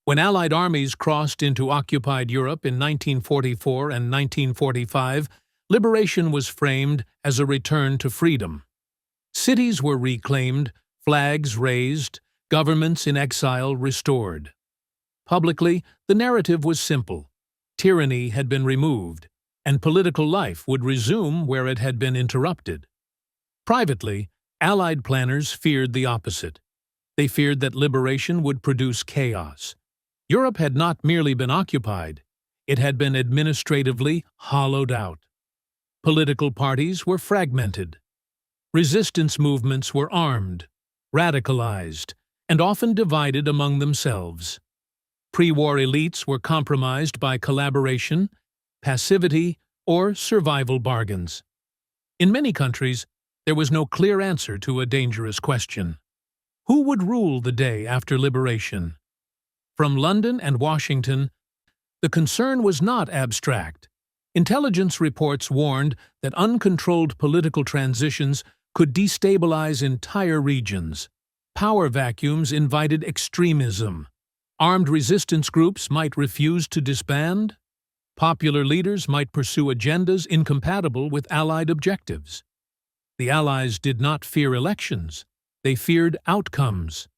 When Allied armies crossed into occupied Europe in 1944 and 1945, liberation was framed as a return to freedom. Cities were reclaimed, flags raised, governments in exile restored. Publicly, the narrative was simple. Tyranny had been removed, and political life would resume where it had been interrupted. Privately, Allied planners feared the opposite. They feared that liberation would produce chaos. Europe had not merely been occupied, it had been administratively hollowed out. Political parties were fragmented. Resistance movements were armed, radicalized, and often divided among themselves. Pre-war elites were compromised by collaboration, passivity, or survival bargains. In many countries, there was no clear answer to a dangerous question. Who would rule the day after liberation? From London and Washington, the concern was not abstract. Intelligence reports warned that uncontrolled political transitions could destabilize entire regions. Power vacuums invited extremism. Armed resistance groups might refuse to disband. Popular leaders might pursue agendas incompatible with Allied objectives. The Allies did not fear elections. They feared outcomes.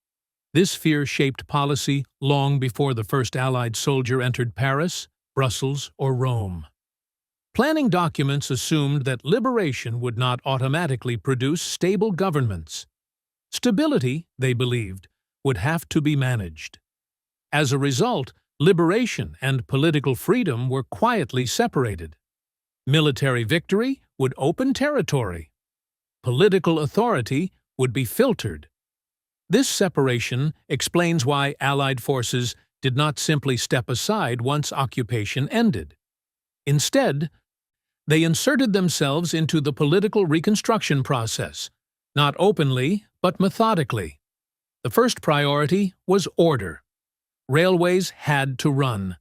This fear shaped policy long before the first Allied soldier entered Paris, Brussels, or Rome. Planning documents assumed that liberation would not automatically produce stable governments. Stability, they believed, would have to be managed. As a result, liberation and political freedom were quietly separated. Military victory would open territory. Political authority would be filtered. This separation explains why Allied forces did not simply step aside once occupation ended. Instead, they inserted themselves into the political reconstruction process, not openly, but methodically. The first priority was order. Railways had to run.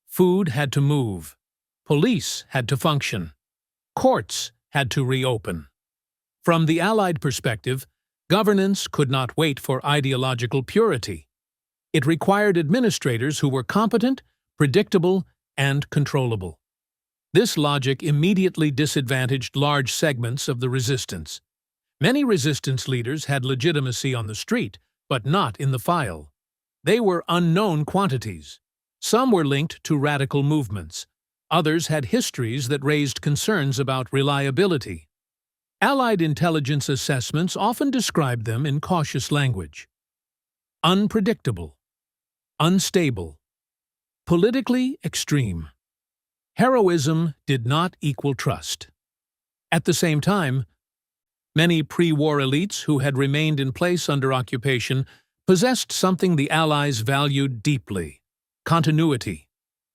Food had to move. Police had to function. Courts had to reopen. From the Allied perspective, governance could not wait for ideological purity. It required administrators who were competent, predictable, and controllable. This logic immediately disadvantaged large segments of the resistance. Many resistance leaders had legitimacy on the street, but not in the file. They were unknown quantities. Some were linked to radical movements. Others had histories that raised concerns about reliability. Allied intelligence assessments often described them in cautious language. Unpredictable, unstable, politically extreme. Heroism did not equal trust. At the same time, many pre-war elites who had remained in place under occupation possessed something the Allies valued deeply: continuity.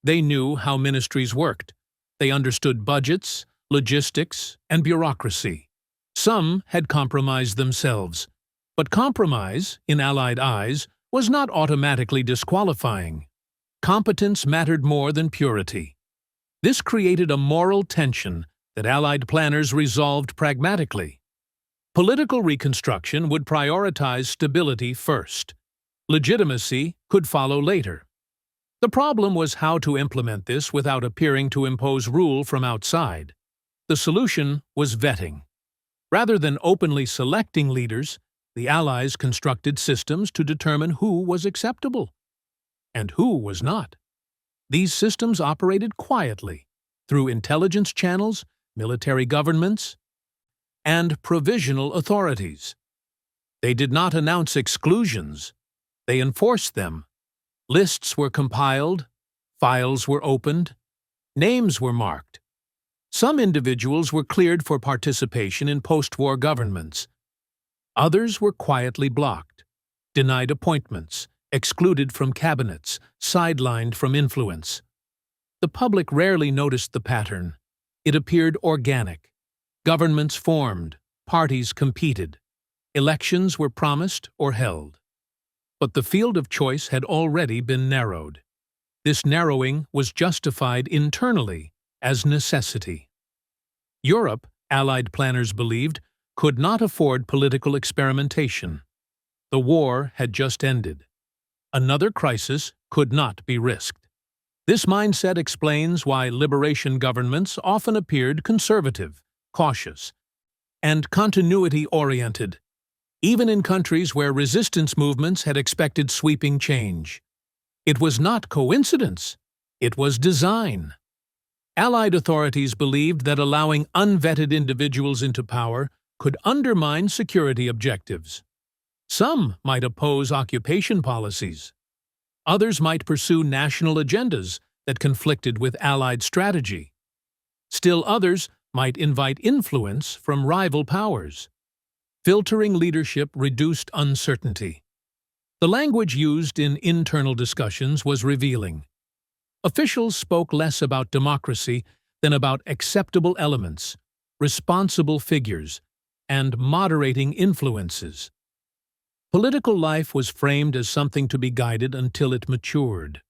They knew how ministries worked. They understood budgets, logistics, and bureaucracy. Some had compromised themselves, but compromise, in Allied eyes, was not automatically disqualifying. Competence mattered more than purity. This created a moral tension that Allied planners resolved pragmatically. Political reconstruction would prioritize stability first. Legitimacy could follow later. The problem was how to implement this without appearing to impose rule from outside. The solution was vetting. Rather than openly selecting leaders, the Allies constructed systems to determine who was acceptable and who was not. These systems operated quietly, through intelligence channels, military governments, and provisional authorities. They did not announce exclusions. They enforced them. Lists were compiled, files were opened, names were marked. Some individuals were cleared for participation in post-war governments. Others were quietly blocked, denied appointments, excluded from cabinets, sidelined from influence. The public rarely noticed the pattern. It appeared organic. Governments formed, parties competed. Elections were promised or held. But the field of choice had already been narrowed. This narrowing was justified internally as necessity. Europe, Allied planners believed, could not afford political experimentation. The war had just ended. Another crisis could not be risked. This mindset explains why liberation governments often appeared conservative, cautious, and continuity-oriented, even in countries where resistance movements had expected sweeping change. It was not coincidence, it was design. Allied authorities believed that allowing unvetted individuals into power could undermine security objectives. Some might oppose occupation policies. Others might pursue national agendas that conflicted with Allied strategy. Still others might invite influence from rival powers. Filtering leadership reduced uncertainty. The language used in internal discussions was revealing. Officials spoke less about democracy than about acceptable elements, responsible figures, and moderating influences. Political life was framed as something to be guided until it matured.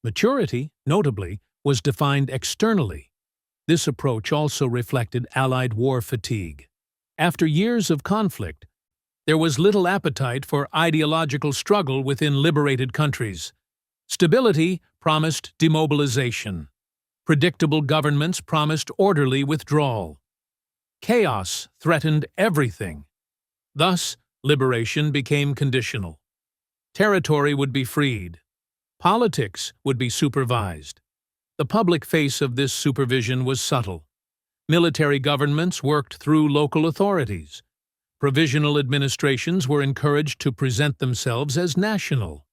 Maturity, notably, was defined externally. This approach also reflected Allied war fatigue. After years of conflict, there was little appetite for ideological struggle within liberated countries. Stability promised demobilization. Predictable governments promised orderly withdrawal. Chaos threatened everything. Thus, liberation became conditional. Territory would be freed. Politics would be supervised. The public face of this supervision was subtle. Military governments worked through local authorities. Provisional administrations were encouraged to present themselves as national.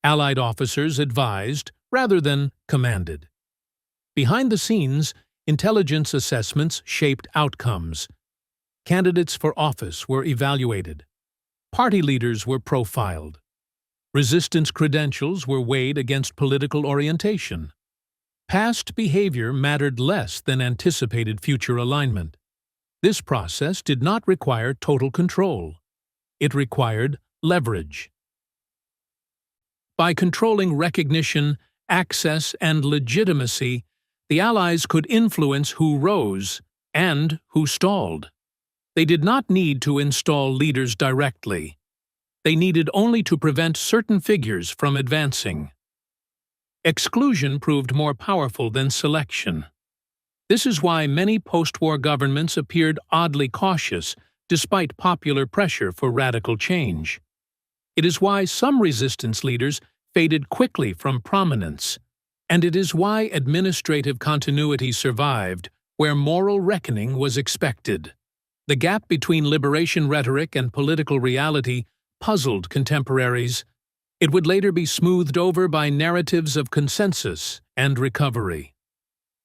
Allied officers advised rather than commanded. Behind the scenes, intelligence assessments shaped outcomes. Candidates for office were evaluated. Party leaders were profiled. Resistance credentials were weighed against political orientation. Past behavior mattered less than anticipated future alignment. This process did not require total control. It required leverage. By controlling recognition, access, and legitimacy, the Allies could influence who rose and who stalled. They did not need to install leaders directly. They needed only to prevent certain figures from advancing. Exclusion proved more powerful than selection. This is why many post-war governments appeared oddly cautious despite popular pressure for radical change. It is why some resistance leaders faded quickly from prominence, and it is why administrative continuity survived where moral reckoning was expected. The gap between liberation rhetoric and political reality puzzled contemporaries. It would later be smoothed over by narratives of consensus and recovery.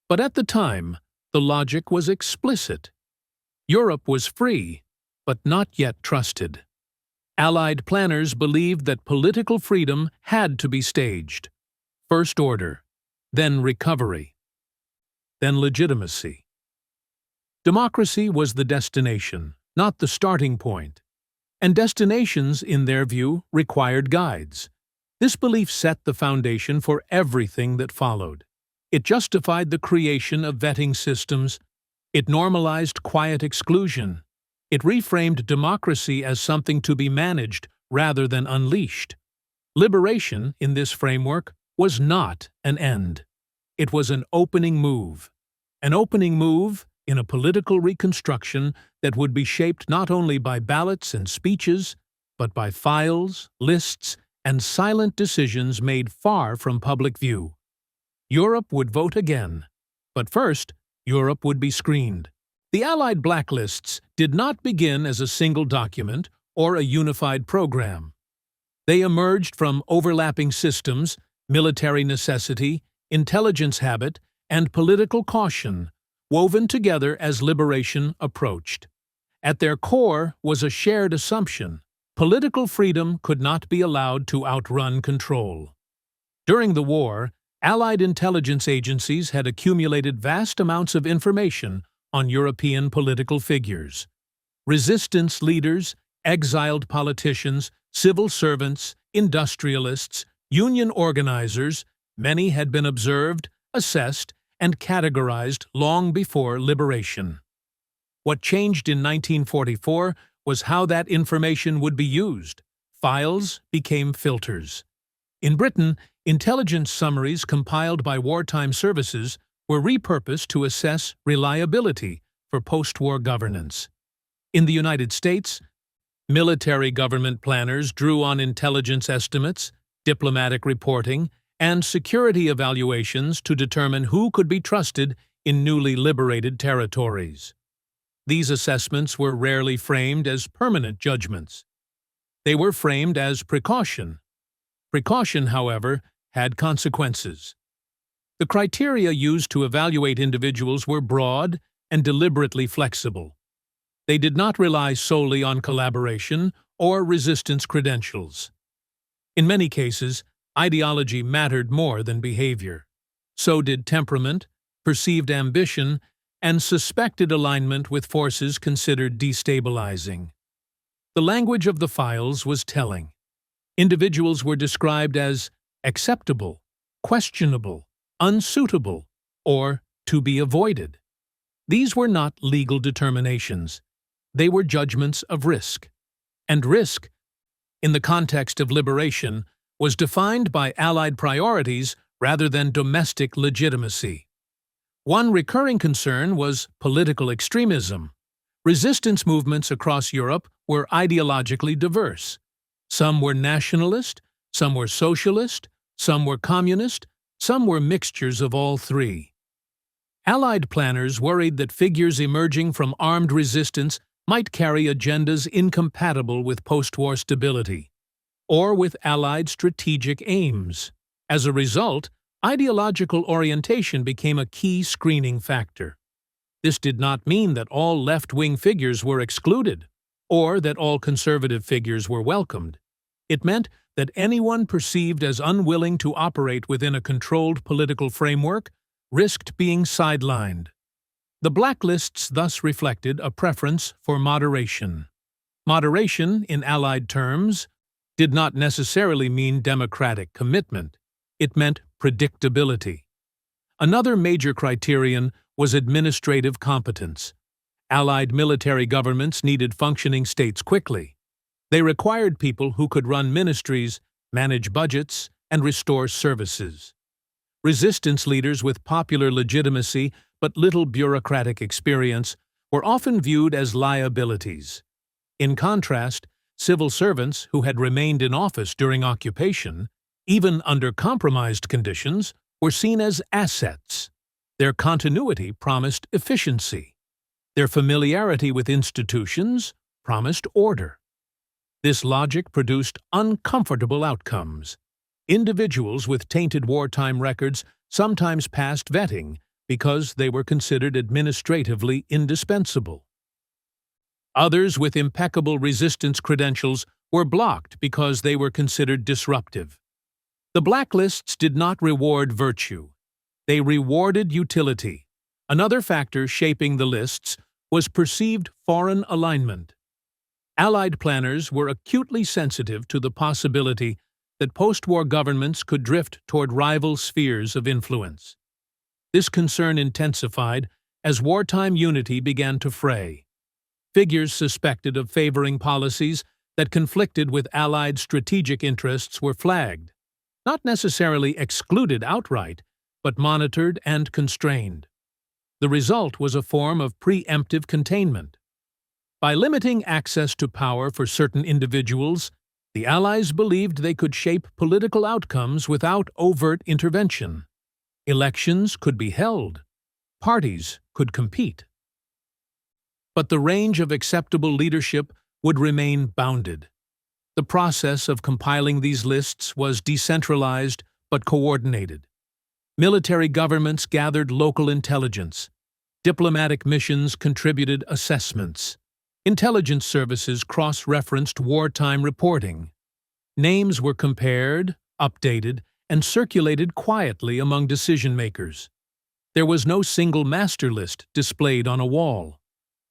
But at the time, the logic was explicit. Europe was free, but not yet trusted. Allied planners believed that political freedom had to be staged. First order, then recovery, then legitimacy. Democracy was the destination, not the starting point. And destinations, in their view, required guides. This belief set the foundation for everything that followed. It justified the creation of vetting systems. It normalized quiet exclusion. It reframed democracy as something to be managed rather than unleashed. Liberation, in this framework, was not an end. It was an opening move. An opening move in a political reconstruction that would be shaped not only by ballots and speeches, but by files, lists, and silent decisions made far from public view. Europe would vote again, but first, Europe would be screened. The Allied blacklists did not begin as a single document or a unified program. They emerged from overlapping systems, military necessity, intelligence habit, and political caution, woven together as liberation approached. At their core was a shared assumption: political freedom could not be allowed to outrun control. During the war, Allied intelligence agencies had accumulated vast amounts of information on European political figures. Resistance leaders, exiled politicians, civil servants, industrialists, union organizers, many had been observed, assessed, and categorized long before liberation. What changed in 1944 was how that information would be used. Files became filters. In Britain, Intelligence summaries compiled by wartime services were repurposed to assess reliability for post-war governance. In the United States, military government planners drew on intelligence estimates, diplomatic reporting, and security evaluations to determine who could be trusted in newly liberated territories. These assessments were rarely framed as permanent judgments. They were framed as precaution. Precaution, however, had consequences. The criteria used to evaluate individuals were broad and deliberately flexible. They did not rely solely on collaboration or resistance credentials. In many cases, ideology mattered more than behavior. So did temperament, perceived ambition, and suspected alignment with forces considered destabilizing. The language of the files was telling. Individuals were described as acceptable, questionable, unsuitable, or to be avoided. These were not legal determinations. They were judgments of risk. And risk, in the context of liberation, was defined by Allied priorities rather than domestic legitimacy. One recurring concern was political extremism. Resistance movements across Europe were ideologically diverse. Some were nationalist, some were socialist, some were communist, some were mixtures of all three. Allied planners worried that figures emerging from armed resistance might carry agendas incompatible with post-war stability, or with Allied strategic aims. As a result, ideological orientation became a key screening factor. This did not mean that all left-wing figures were excluded, or that all conservative figures were welcomed. It meant that anyone perceived as unwilling to operate within a controlled political framework risked being sidelined. The blacklists thus reflected a preference for moderation. Moderation, in Allied terms, did not necessarily mean democratic commitment. It meant predictability. Another major criterion was administrative competence. Allied military governments needed functioning states quickly. They required people who could run ministries, manage budgets, and restore services. Resistance leaders with popular legitimacy but little bureaucratic experience were often viewed as liabilities. In contrast, civil servants who had remained in office during occupation, even under compromised conditions, were seen as assets. Their continuity promised efficiency. Their familiarity with institutions promised order. This logic produced uncomfortable outcomes. Individuals with tainted wartime records sometimes passed vetting because they were considered administratively indispensable. Others with impeccable resistance credentials were blocked because they were considered disruptive. The blacklists did not reward virtue. They rewarded utility. Another factor shaping the lists was perceived foreign alignment. Allied planners were acutely sensitive to the possibility that post-war governments could drift toward rival spheres of influence. This concern intensified as wartime unity began to fray. Figures suspected of favoring policies that conflicted with Allied strategic interests were flagged, not necessarily excluded outright, but monitored and constrained. The result was a form of preemptive containment. By limiting access to power for certain individuals, the Allies believed they could shape political outcomes without overt intervention. Elections could be held. Parties could compete. But the range of acceptable leadership would remain bounded. The process of compiling these lists was decentralized but coordinated. Military governments gathered local intelligence. Diplomatic missions contributed assessments. Intelligence services cross-referenced wartime reporting. Names were compared, updated, and circulated quietly among decision-makers. There was no single master list displayed on a wall.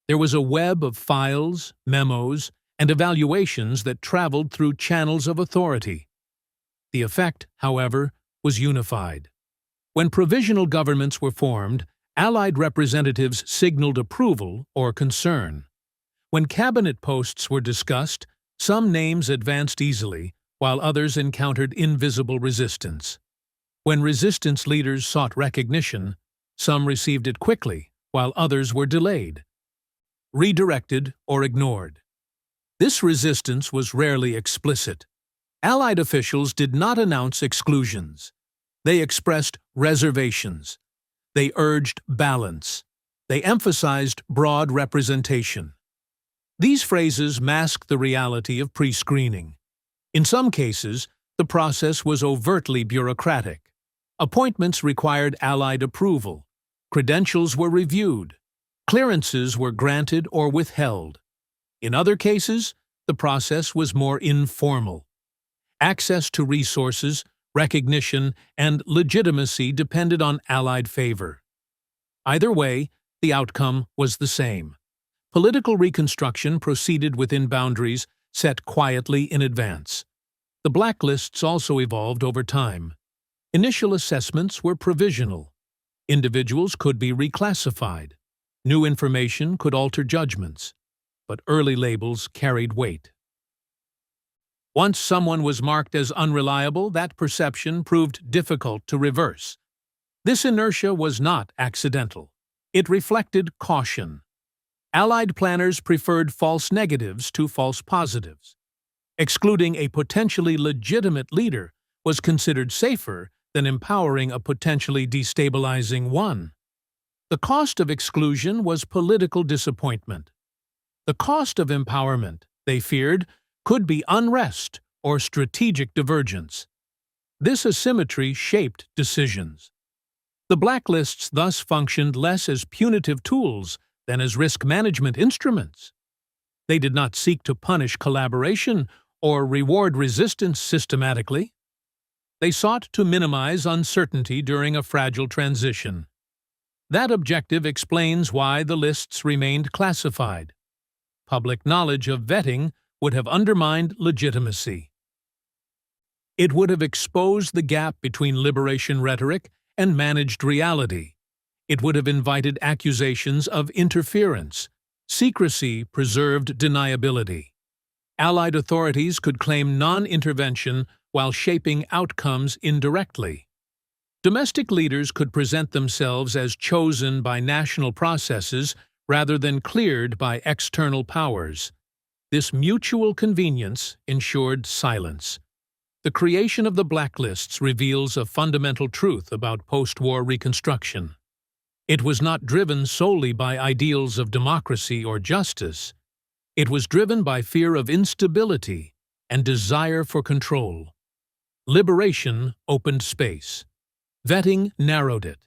There was a web of files, memos, and evaluations that traveled through channels of authority. The effect, however, was unified. When provisional governments were formed, Allied representatives signaled approval or concern. When cabinet posts were discussed, some names advanced easily, while others encountered invisible resistance. When resistance leaders sought recognition, some received it quickly, while others were delayed, redirected, or ignored. This resistance was rarely explicit. Allied officials did not announce exclusions. They expressed reservations. They urged balance. They emphasized broad representation. These phrases mask the reality of pre-screening. In some cases, the process was overtly bureaucratic. Appointments required Allied approval. Credentials were reviewed. Clearances were granted or withheld. In other cases, the process was more informal. Access to resources, recognition, and legitimacy depended on Allied favor. Either way, the outcome was the same. Political reconstruction proceeded within boundaries set quietly in advance. The blacklists also evolved over time. Initial assessments were provisional. Individuals could be reclassified. New information could alter judgments, but early labels carried weight. Once someone was marked as unreliable, that perception proved difficult to reverse. This inertia was not accidental. It reflected caution. Allied planners preferred false negatives to false positives. Excluding a potentially legitimate leader was considered safer than empowering a potentially destabilizing one. The cost of exclusion was political disappointment. The cost of empowerment, they feared, could be unrest or strategic divergence. This asymmetry shaped decisions. The blacklists thus functioned less as punitive tools than as risk management instruments. They did not seek to punish collaboration or reward resistance systematically. They sought to minimize uncertainty during a fragile transition. That objective explains why the lists remained classified. Public knowledge of vetting would have undermined legitimacy. It would have exposed the gap between liberation rhetoric and managed reality. It would have invited accusations of interference. Secrecy preserved deniability. Allied authorities could claim non-intervention while shaping outcomes indirectly. Domestic leaders could present themselves as chosen by national processes rather than cleared by external powers. This mutual convenience ensured silence. The creation of the blacklists reveals a fundamental truth about post-war reconstruction. It was not driven solely by ideals of democracy or justice. It was driven by fear of instability and desire for control. Liberation opened space. Vetting narrowed it.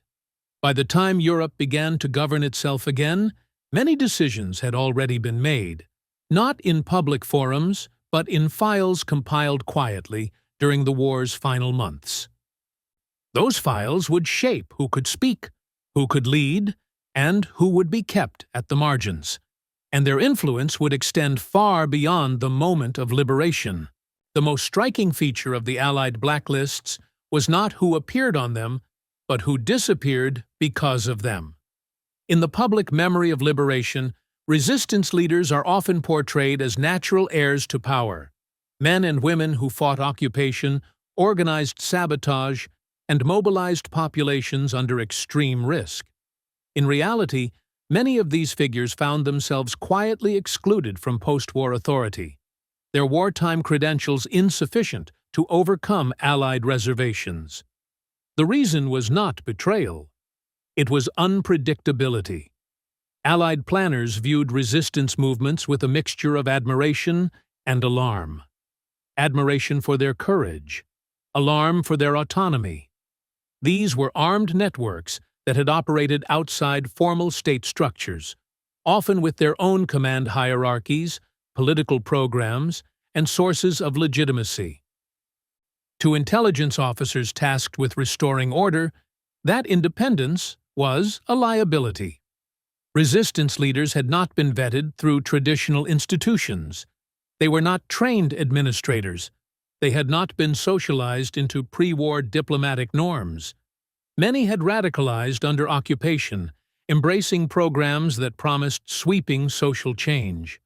By the time Europe began to govern itself again, many decisions had already been made, not in public forums, but in files compiled quietly during the war's final months. Those files would shape who could speak, who could lead, and who would be kept at the margins. And their influence would extend far beyond the moment of liberation. The most striking feature of the Allied blacklists was not who appeared on them, but who disappeared because of them. In the public memory of liberation, resistance leaders are often portrayed as natural heirs to power, men and women who fought occupation, organized sabotage, and mobilized populations under extreme risk. In reality, many of these figures found themselves quietly excluded from post-war authority, their wartime credentials insufficient to overcome Allied reservations. The reason was not betrayal. It was unpredictability. Allied planners viewed resistance movements with a mixture of admiration and alarm. Admiration for their courage, alarm for their autonomy. These were armed networks that had operated outside formal state structures, often with their own command hierarchies, political programs, and sources of legitimacy. To intelligence officers tasked with restoring order, that independence was a liability. Resistance leaders had not been vetted through traditional institutions. They were not trained administrators. They had not been socialized into pre-war diplomatic norms. Many had radicalized under occupation, embracing programs that promised sweeping social change.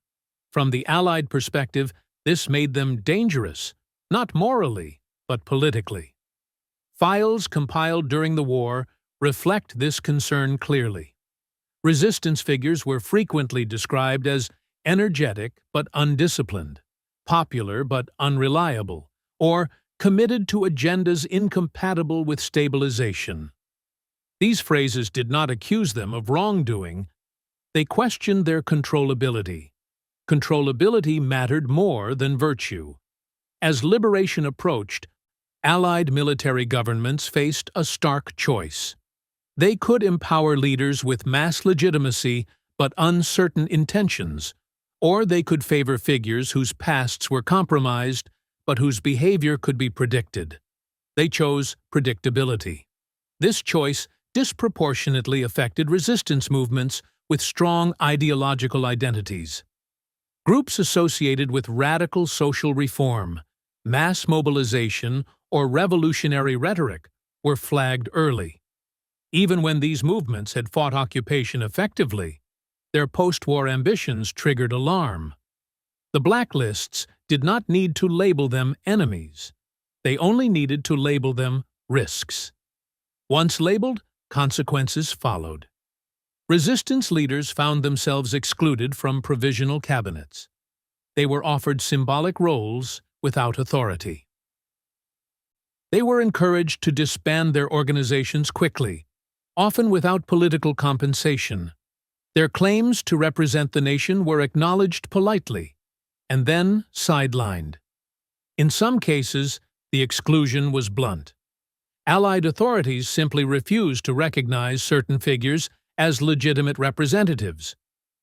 From the Allied perspective, this made them dangerous, not morally, but politically. Files compiled during the war reflect this concern clearly. Resistance figures were frequently described as energetic but undisciplined, popular but unreliable, or committed to agendas incompatible with stabilization. These phrases did not accuse them of wrongdoing, they questioned their controllability. Controllability mattered more than virtue. As liberation approached, Allied military governments faced a stark choice. They could empower leaders with mass legitimacy but uncertain intentions, or they could favor figures whose pasts were compromised but whose behavior could be predicted. They chose predictability. This choice disproportionately affected resistance movements with strong ideological identities. Groups associated with radical social reform, mass mobilization, or revolutionary rhetoric were flagged early. Even when these movements had fought occupation effectively, their post-war ambitions triggered alarm. The blacklists did not need to label them enemies. They only needed to label them risks. Once labeled, consequences followed. Resistance leaders found themselves excluded from provisional cabinets. They were offered symbolic roles without authority. They were encouraged to disband their organizations quickly, often without political compensation. Their claims to represent the nation were acknowledged politely, and then sidelined. In some cases, the exclusion was blunt. Allied authorities simply refused to recognize certain figures as legitimate representatives.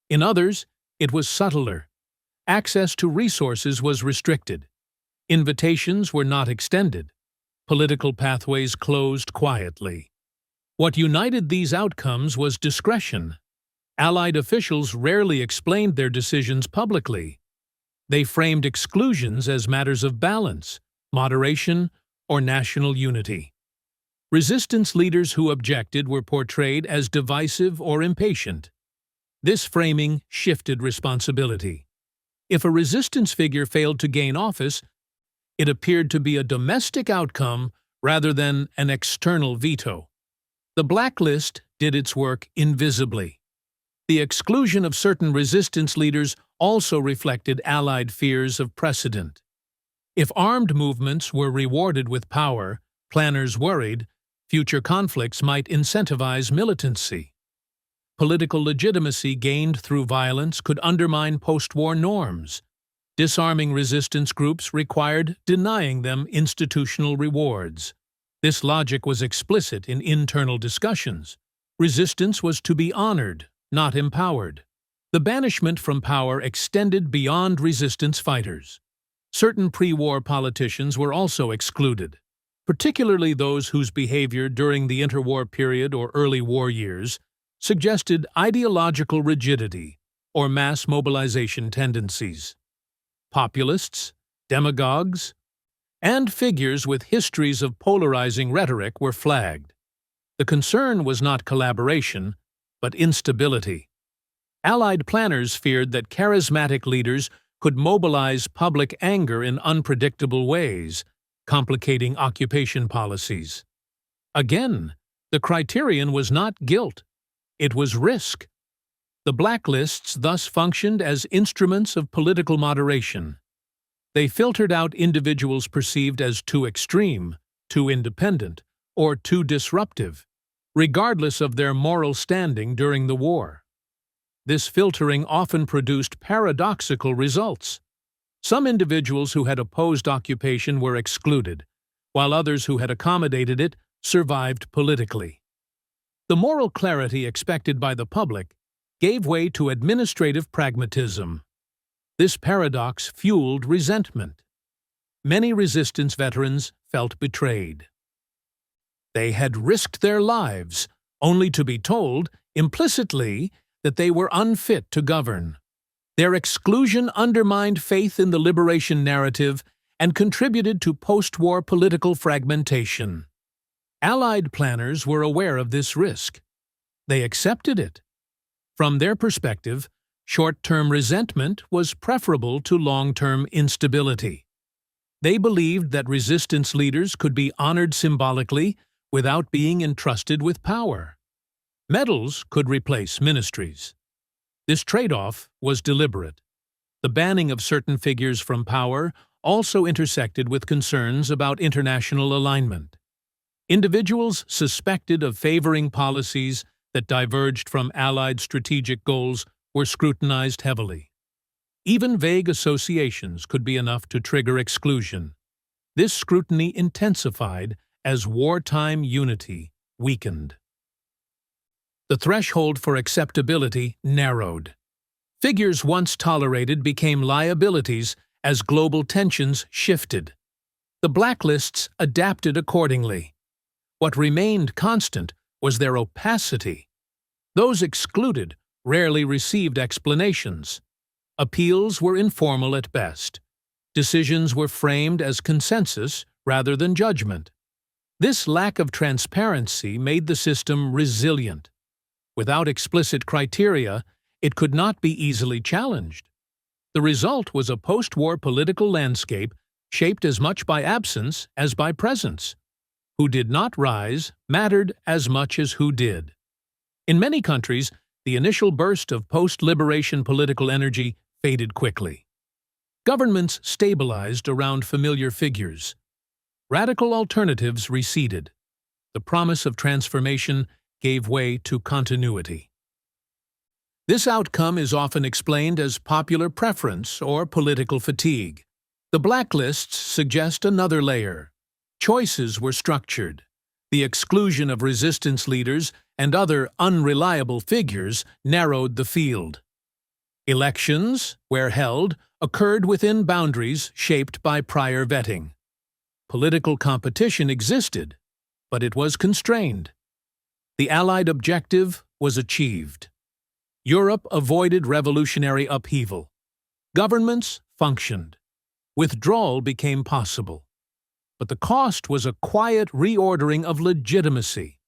In others, it was subtler. Access to resources was restricted. Invitations were not extended. Political pathways closed quietly. What united these outcomes was discretion. Allied officials rarely explained their decisions publicly. They framed exclusions as matters of balance, moderation, or national unity. Resistance leaders who objected were portrayed as divisive or impatient. This framing shifted responsibility. If a resistance figure failed to gain office, it appeared to be a domestic outcome rather than an external veto. The blacklist did its work invisibly. The exclusion of certain resistance leaders also reflected Allied fears of precedent. If armed movements were rewarded with power, planners worried future conflicts might incentivize militancy. Political legitimacy gained through violence could undermine post-war norms. Disarming resistance groups required denying them institutional rewards. This logic was explicit in internal discussions. Resistance was to be honored, not empowered. The banishment from power extended beyond resistance fighters. Certain pre-war politicians were also excluded, particularly those whose behavior during the interwar period or early war years suggested ideological rigidity or mass mobilization tendencies. Populists, demagogues, and figures with histories of polarizing rhetoric were flagged. The concern was not collaboration, but instability. Allied planners feared that charismatic leaders could mobilize public anger in unpredictable ways, complicating occupation policies. Again, the criterion was not guilt, it was risk. The blacklists thus functioned as instruments of political moderation. They filtered out individuals perceived as too extreme, too independent, or too disruptive, regardless of their moral standing during the war. This filtering often produced paradoxical results. Some individuals who had opposed occupation were excluded, while others who had accommodated it survived politically. The moral clarity expected by the public gave way to administrative pragmatism. This paradox fueled resentment. Many resistance veterans felt betrayed. They had risked their lives, only to be told, implicitly, that they were unfit to govern. Their exclusion undermined faith in the liberation narrative and contributed to post-war political fragmentation. Allied planners were aware of this risk. They accepted it. From their perspective, short-term resentment was preferable to long-term instability. They believed that resistance leaders could be honored symbolically without being entrusted with power. Medals could replace ministries. This trade-off was deliberate. The banning of certain figures from power also intersected with concerns about international alignment. Individuals suspected of favoring policies that diverged from Allied strategic goals were scrutinized heavily. Even vague associations could be enough to trigger exclusion. This scrutiny intensified as wartime unity weakened. The threshold for acceptability narrowed. Figures once tolerated became liabilities as global tensions shifted. The blacklists adapted accordingly. What remained constant was their opacity. Those excluded rarely received explanations. Appeals were informal at best. Decisions were framed as consensus rather than judgment. This lack of transparency made the system resilient. Without explicit criteria, it could not be easily challenged. The result was a post-war political landscape shaped as much by absence as by presence. Who did not rise mattered as much as who did. In many countries, the initial burst of post-liberation political energy faded quickly. Governments stabilized around familiar figures. Radical alternatives receded. The promise of transformation gave way to continuity. This outcome is often explained as popular preference or political fatigue. The blacklists suggest another layer. Choices were structured. The exclusion of resistance leaders and other unreliable figures narrowed the field. Elections, where held, occurred within boundaries shaped by prior vetting. Political competition existed, but it was constrained. The Allied objective was achieved. Europe avoided revolutionary upheaval. Governments functioned. Withdrawal became possible. But the cost was a quiet reordering of legitimacy.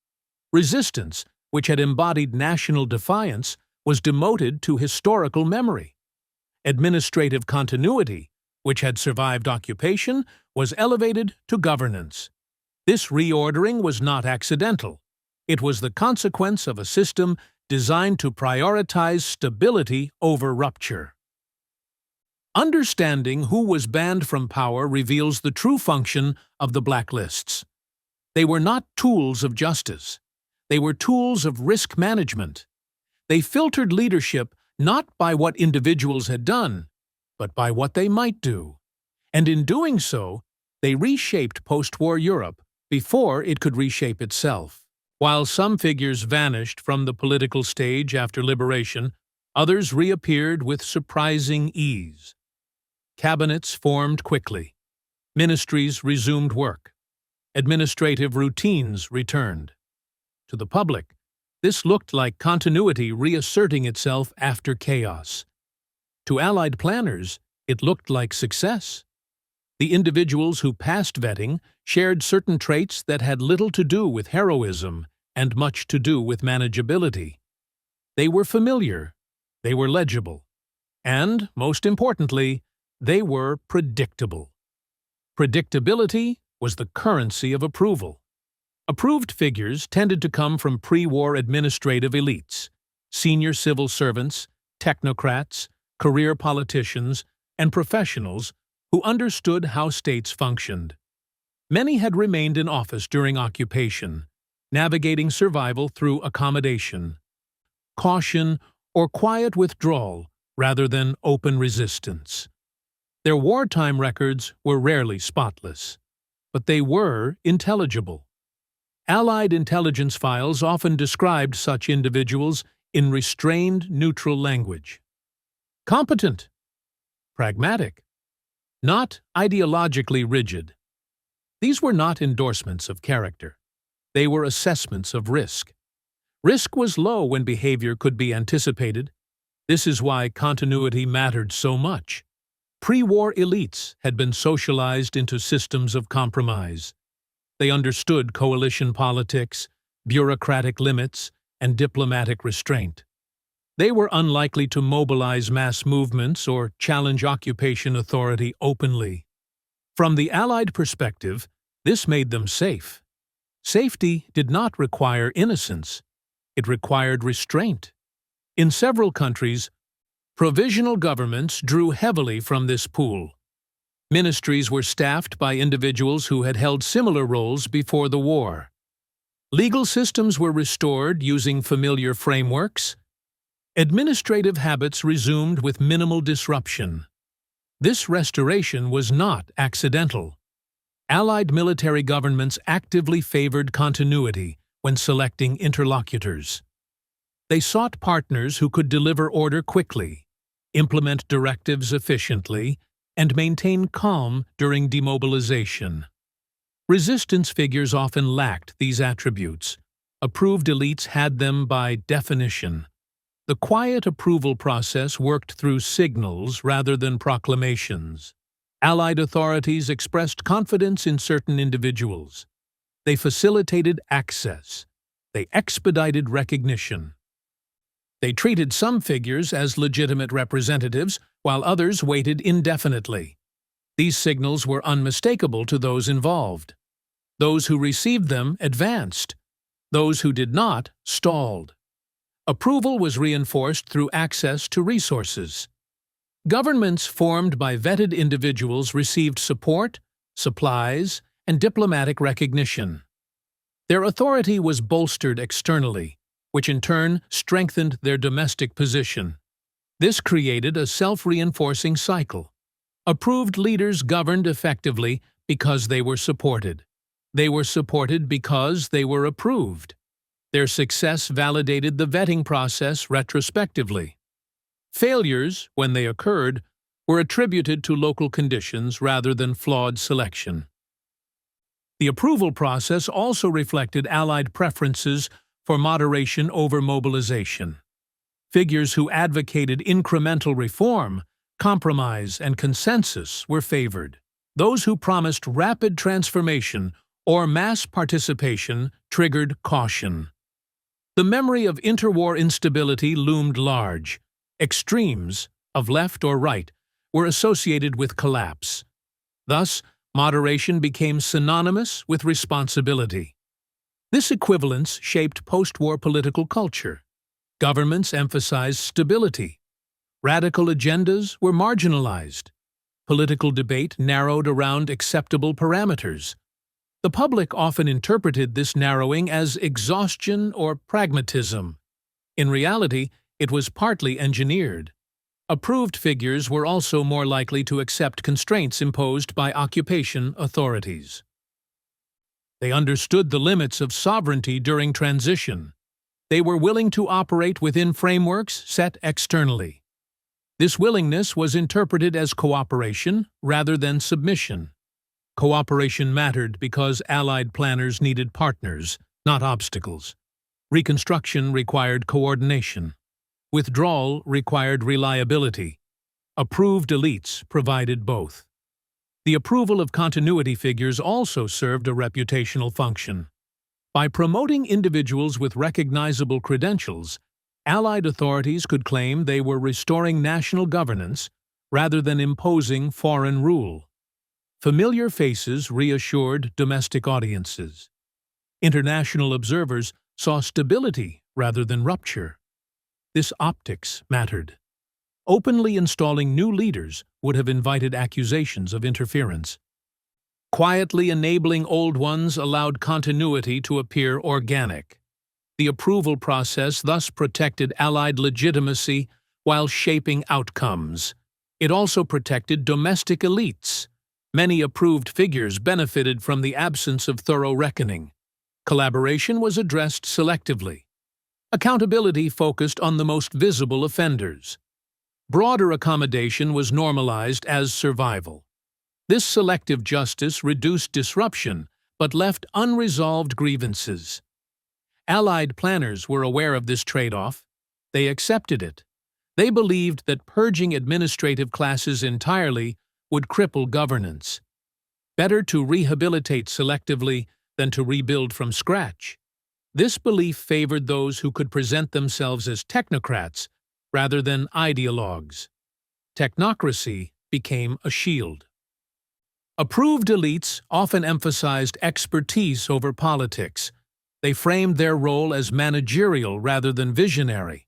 Resistance, which had embodied national defiance, was demoted to historical memory. Administrative continuity, which had survived occupation, was elevated to governance. This reordering was not accidental. It was the consequence of a system designed to prioritize stability over rupture. Understanding who was banned from power reveals the true function of the blacklists. They were not tools of justice. They were tools of risk management. They filtered leadership not by what individuals had done, but by what they might do. And in doing so, they reshaped post-war Europe before it could reshape itself. While some figures vanished from the political stage after liberation, others reappeared with surprising ease. Cabinets formed quickly. Ministries resumed work. Administrative routines returned. To the public, this looked like continuity reasserting itself after chaos. To Allied planners, it looked like success. The individuals who passed vetting shared certain traits that had little to do with heroism and much to do with manageability. They were familiar, they were legible, and, most importantly, they were predictable. Predictability was the currency of approval. Approved figures tended to come from pre-war administrative elites, senior civil servants, technocrats, career politicians, and professionals who understood how states functioned. Many had remained in office during occupation, navigating survival through accommodation, caution, or quiet withdrawal rather than open resistance. Their wartime records were rarely spotless, but they were intelligible. Allied intelligence files often described such individuals in restrained, neutral language. Competent, pragmatic, not ideologically rigid. These were not endorsements of character. They were assessments of risk. Risk was low when behavior could be anticipated. This is why continuity mattered so much. Pre-war elites had been socialized into systems of compromise. They understood coalition politics, bureaucratic limits, and diplomatic restraint. They were unlikely to mobilize mass movements or challenge occupation authority openly. From the Allied perspective, this made them safe. Safety did not require innocence. It required restraint. In several countries, provisional governments drew heavily from this pool. Ministries were staffed by individuals who had held similar roles before the war. Legal systems were restored using familiar frameworks. Administrative habits resumed with minimal disruption. This restoration was not accidental. Allied military governments actively favored continuity when selecting interlocutors. They sought partners who could deliver order quickly, implement directives efficiently, and maintain calm during demobilization. Resistance figures often lacked these attributes. Approved elites had them by definition. The quiet approval process worked through signals rather than proclamations. Allied authorities expressed confidence in certain individuals. They facilitated access. They expedited recognition. They treated some figures as legitimate representatives, while others waited indefinitely. These signals were unmistakable to those involved. Those who received them advanced. Those who did not stalled. Approval was reinforced through access to resources. Governments formed by vetted individuals received support, supplies, and diplomatic recognition. Their authority was bolstered externally, which in turn strengthened their domestic position. This created a self-reinforcing cycle. Approved leaders governed effectively because they were supported. They were supported because they were approved. Their success validated the vetting process retrospectively. Failures, when they occurred, were attributed to local conditions rather than flawed selection. The approval process also reflected Allied preferences for moderation over mobilization. Figures who advocated incremental reform, compromise, and consensus were favored. Those who promised rapid transformation or mass participation triggered caution. The memory of interwar instability loomed large. Extremes, of left or right, were associated with collapse. Thus, moderation became synonymous with responsibility. This equivalence shaped post-war political culture. Governments emphasized stability. Radical agendas were marginalized. Political debate narrowed around acceptable parameters. The public often interpreted this narrowing as exhaustion or pragmatism. In reality, it was partly engineered. Approved figures were also more likely to accept constraints imposed by occupation authorities. They understood the limits of sovereignty during transition. They were willing to operate within frameworks set externally. This willingness was interpreted as cooperation rather than submission. Cooperation mattered because Allied planners needed partners, not obstacles. Reconstruction required coordination. Withdrawal required reliability. Approved elites provided both. The approval of continuity figures also served a reputational function. By promoting individuals with recognizable credentials, Allied authorities could claim they were restoring national governance rather than imposing foreign rule. Familiar faces reassured domestic audiences. International observers saw stability rather than rupture. This optics mattered. Openly installing new leaders would have invited accusations of interference. Quietly enabling old ones allowed continuity to appear organic. The approval process thus protected Allied legitimacy while shaping outcomes. It also protected domestic elites. Many approved figures benefited from the absence of thorough reckoning. Collaboration was addressed selectively. Accountability focused on the most visible offenders. Broader accommodation was normalized as survival. This selective justice reduced disruption but left unresolved grievances. Allied planners were aware of this trade-off. They accepted it. They believed that purging administrative classes entirely would cripple governance. Better to rehabilitate selectively than to rebuild from scratch. This belief favored those who could present themselves as technocrats rather than ideologues. Technocracy became a shield. Approved elites often emphasized expertise over politics. They framed their role as managerial rather than visionary.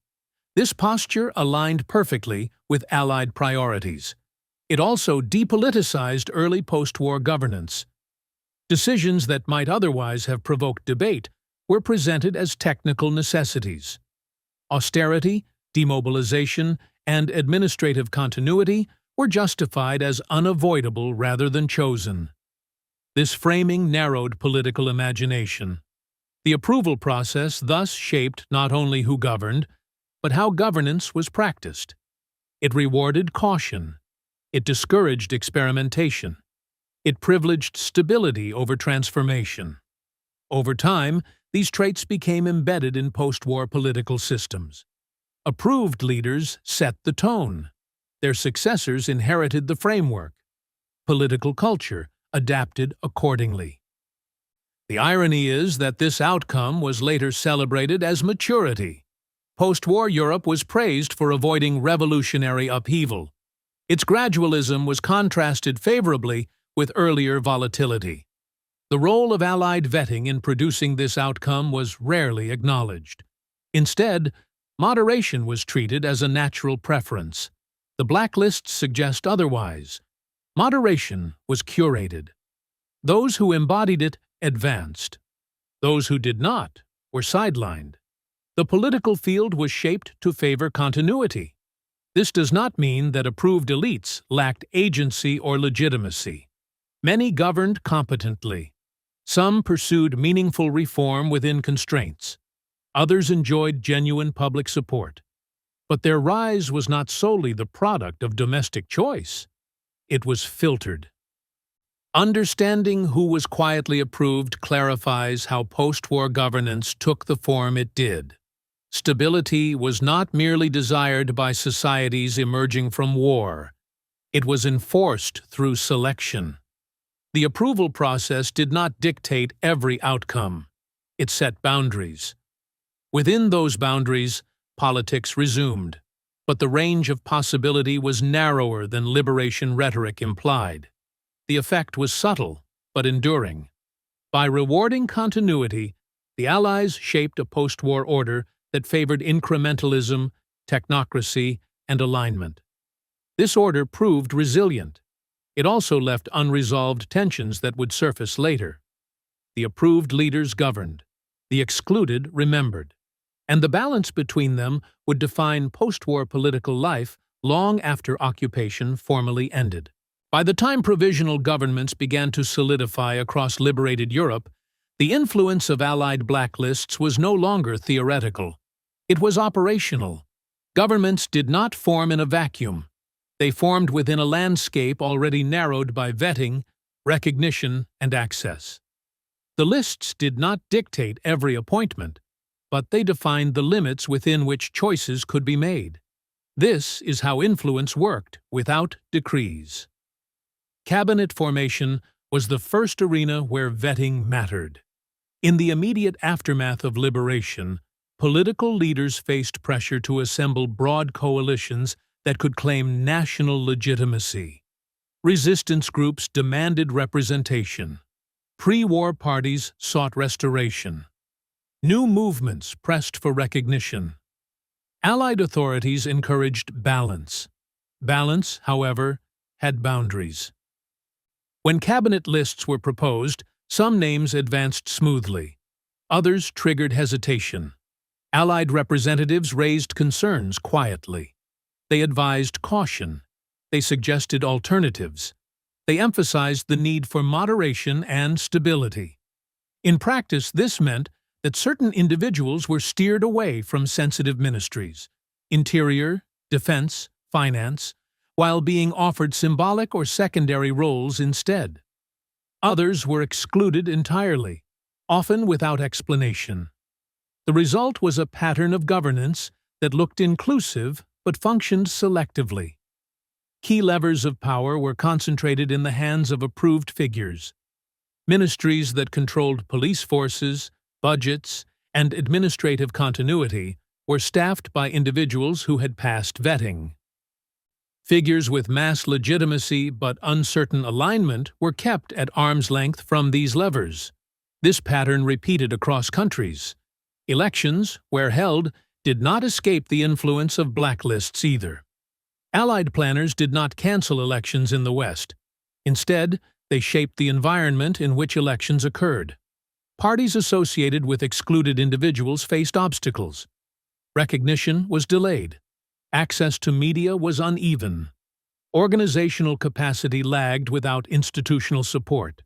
This posture aligned perfectly with Allied priorities. It also depoliticized early post-war governance. Decisions that might otherwise have provoked debate were presented as technical necessities. Austerity, demobilization, and administrative continuity were justified as unavoidable rather than chosen. This framing narrowed political imagination. The approval process thus shaped not only who governed, but how governance was practiced. It rewarded caution. It discouraged experimentation. It privileged stability over transformation. Over time, these traits became embedded in post-war political systems. Approved leaders set the tone. Their successors inherited the framework. Political culture adapted accordingly. The irony is that this outcome was later celebrated as maturity. Post-war Europe was praised for avoiding revolutionary upheaval. Its gradualism was contrasted favorably with earlier volatility. The role of Allied vetting in producing this outcome was rarely acknowledged. Instead, moderation was treated as a natural preference. The blacklists suggest otherwise. Moderation was curated. Those who embodied it advanced. Those who did not were sidelined. The political field was shaped to favor continuity. This does not mean that approved elites lacked agency or legitimacy. Many governed competently. Some pursued meaningful reform within constraints. Others enjoyed genuine public support. But their rise was not solely the product of domestic choice. It was filtered. Understanding who was quietly approved clarifies how post-war governance took the form it did. Stability was not merely desired by societies emerging from war. It was enforced through selection. The approval process did not dictate every outcome. It set boundaries. Within those boundaries, politics resumed, but the range of possibility was narrower than liberation rhetoric implied. The effect was subtle, but enduring. By rewarding continuity, the Allies shaped a post-war order that favored incrementalism, technocracy, and alignment. This order proved resilient. It also left unresolved tensions that would surface later. The approved leaders governed. The excluded remembered. And the balance between them would define post-war political life long after occupation formally ended. By the time provisional governments began to solidify across liberated Europe, the influence of Allied blacklists was no longer theoretical. It was operational. Governments did not form in a vacuum. They formed within a landscape already narrowed by vetting, recognition, and access. The lists did not dictate every appointment, but they defined the limits within which choices could be made. This is how influence worked without decrees. Cabinet formation was the first arena where vetting mattered. In the immediate aftermath of liberation, political leaders faced pressure to assemble broad coalitions that could claim national legitimacy. Resistance groups demanded representation. Pre-war parties sought restoration. New movements pressed for recognition. Allied authorities encouraged balance. Balance, however, had boundaries. When cabinet lists were proposed, some names advanced smoothly. Others triggered hesitation. Allied representatives raised concerns quietly. They advised caution. They suggested alternatives. They emphasized the need for moderation and stability. In practice, this meant that certain individuals were steered away from sensitive ministries, interior, defense, finance, while being offered symbolic or secondary roles instead. Others were excluded entirely, often without explanation. The result was a pattern of governance that looked inclusive but functioned selectively. Key levers of power were concentrated in the hands of approved figures. Ministries that controlled police forces, budgets, and administrative continuity were staffed by individuals who had passed vetting. Figures with mass legitimacy but uncertain alignment were kept at arm's length from these levers. This pattern repeated across countries. Elections, where held, did not escape the influence of blacklists either. Allied planners did not cancel elections in the West. Instead, they shaped the environment in which elections occurred. Parties associated with excluded individuals faced obstacles. Recognition was delayed. Access to media was uneven. Organizational capacity lagged without institutional support.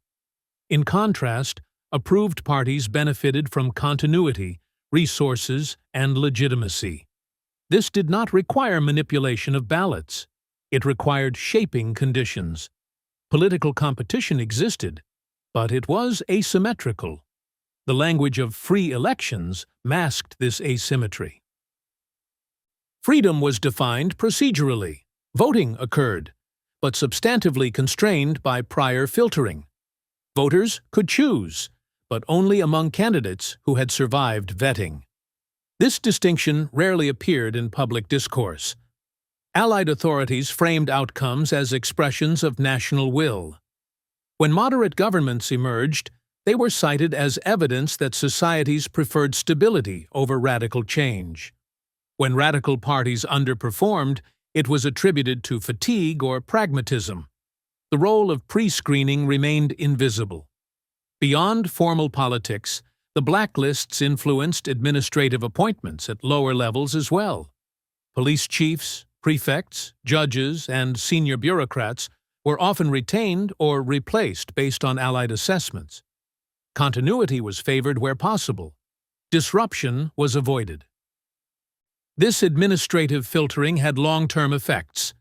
In contrast, approved parties benefited from continuity, resources, and legitimacy. This did not require manipulation of ballots. It required shaping conditions. Political competition existed, but it was asymmetrical. The language of free elections masked this asymmetry. Freedom was defined procedurally. Voting occurred, but substantively constrained by prior filtering. Voters could choose, but only among candidates who had survived vetting. This distinction rarely appeared in public discourse. Allied authorities framed outcomes as expressions of national will. When moderate governments emerged, they were cited as evidence that societies preferred stability over radical change. When radical parties underperformed, it was attributed to fatigue or pragmatism. The role of pre-screening remained invisible. Beyond formal politics, the blacklists influenced administrative appointments at lower levels as well. Police chiefs, prefects, judges, and senior bureaucrats were often retained or replaced based on Allied assessments. Continuity was favored where possible. Disruption was avoided. This administrative filtering had long-term effects.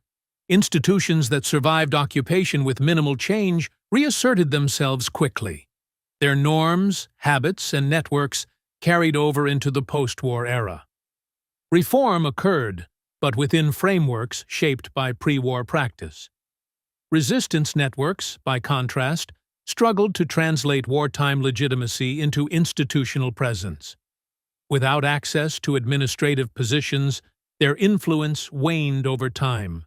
Institutions that survived occupation with minimal change reasserted themselves quickly. Their norms, habits, and networks carried over into the post-war era. Reform occurred, but within frameworks shaped by pre-war practice. Resistance networks, by contrast, struggled to translate wartime legitimacy into institutional presence. Without access to administrative positions, their influence waned over time.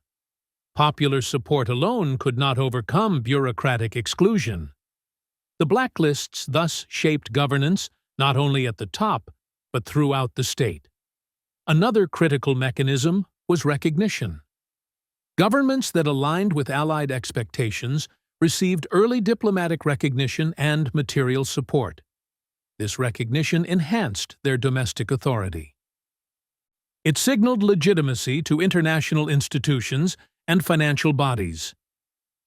Popular support alone could not overcome bureaucratic exclusion. The blacklists thus shaped governance not only at the top, but throughout the state. Another critical mechanism was recognition. Governments that aligned with Allied expectations received early diplomatic recognition and material support. This recognition enhanced their domestic authority. It signaled legitimacy to international institutions and financial bodies.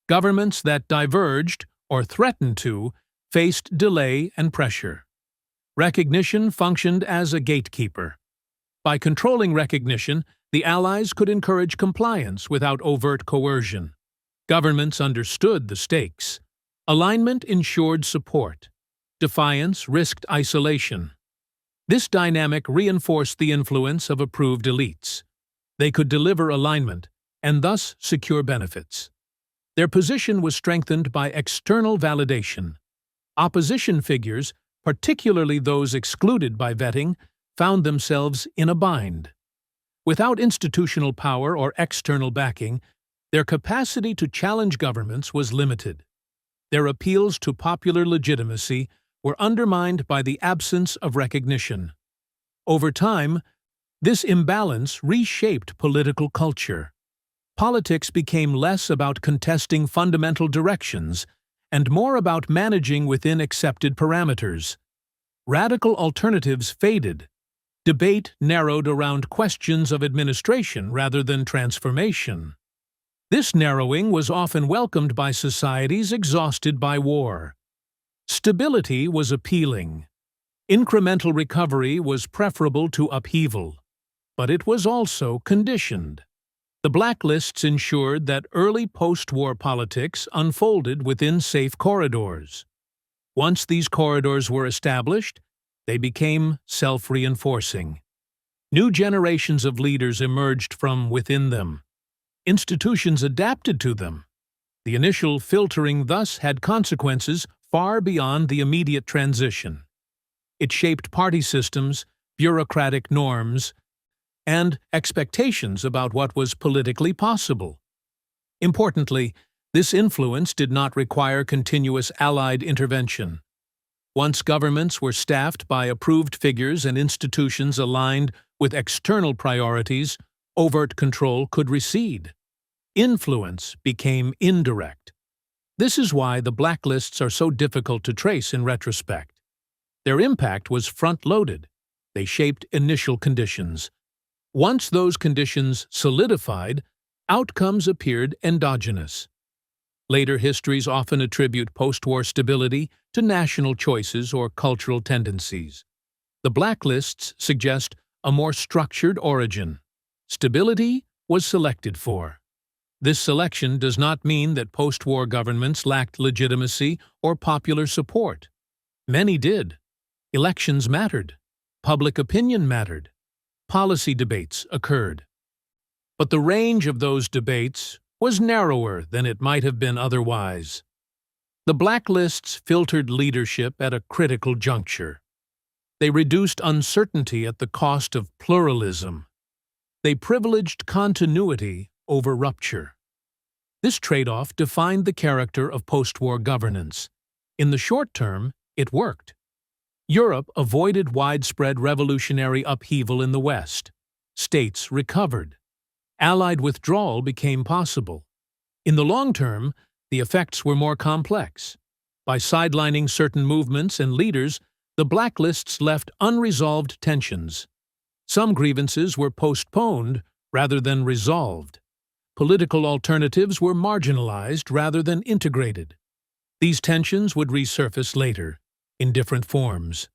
Governments that diverged, or threatened to, faced delay and pressure. Recognition functioned as a gatekeeper. By controlling recognition, the Allies could encourage compliance without overt coercion. Governments understood the stakes. Alignment ensured support. Defiance risked isolation. This dynamic reinforced the influence of approved elites. They could deliver alignment and thus secure benefits. Their position was strengthened by external validation. Opposition figures, particularly those excluded by vetting, found themselves in a bind. Without institutional power or external backing, their capacity to challenge governments was limited. Their appeals to popular legitimacy were undermined by the absence of recognition. Over time, this imbalance reshaped political culture. Politics became less about contesting fundamental directions and more about managing within accepted parameters. Radical alternatives faded. Debate narrowed around questions of administration rather than transformation. This narrowing was often welcomed by societies exhausted by war. Stability was appealing. Incremental recovery was preferable to upheaval, but it was also conditioned. The blacklists ensured that early post-war politics unfolded within safe corridors. Once these corridors were established, they became self-reinforcing. New generations of leaders emerged from within them. Institutions adapted to them. The initial filtering thus had consequences far beyond the immediate transition. It shaped party systems, bureaucratic norms, and expectations about what was politically possible. Importantly, this influence did not require continuous Allied intervention. Once governments were staffed by approved figures and institutions aligned with external priorities, overt control could recede. Influence became indirect. This is why the blacklists are so difficult to trace in retrospect. Their impact was front-loaded. They shaped initial conditions. Once those conditions solidified, outcomes appeared endogenous. Later histories often attribute post-war stability to national choices or cultural tendencies. The blacklists suggest a more structured origin. Stability was selected for. This selection does not mean that post-war governments lacked legitimacy or popular support. Many did. Elections mattered. Public opinion mattered. Policy debates occurred. But the range of those debates was narrower than it might have been otherwise. The blacklists filtered leadership at a critical juncture. They reduced uncertainty at the cost of pluralism. They privileged continuity over rupture. This trade-off defined the character of post-war governance. In the short term, it worked. Europe avoided widespread revolutionary upheaval in the West. States recovered. Allied withdrawal became possible. In the long term, the effects were more complex. By sidelining certain movements and leaders, the blacklists left unresolved tensions. Some grievances were postponed rather than resolved. Political alternatives were marginalized rather than integrated. These tensions would resurface later, in different forms.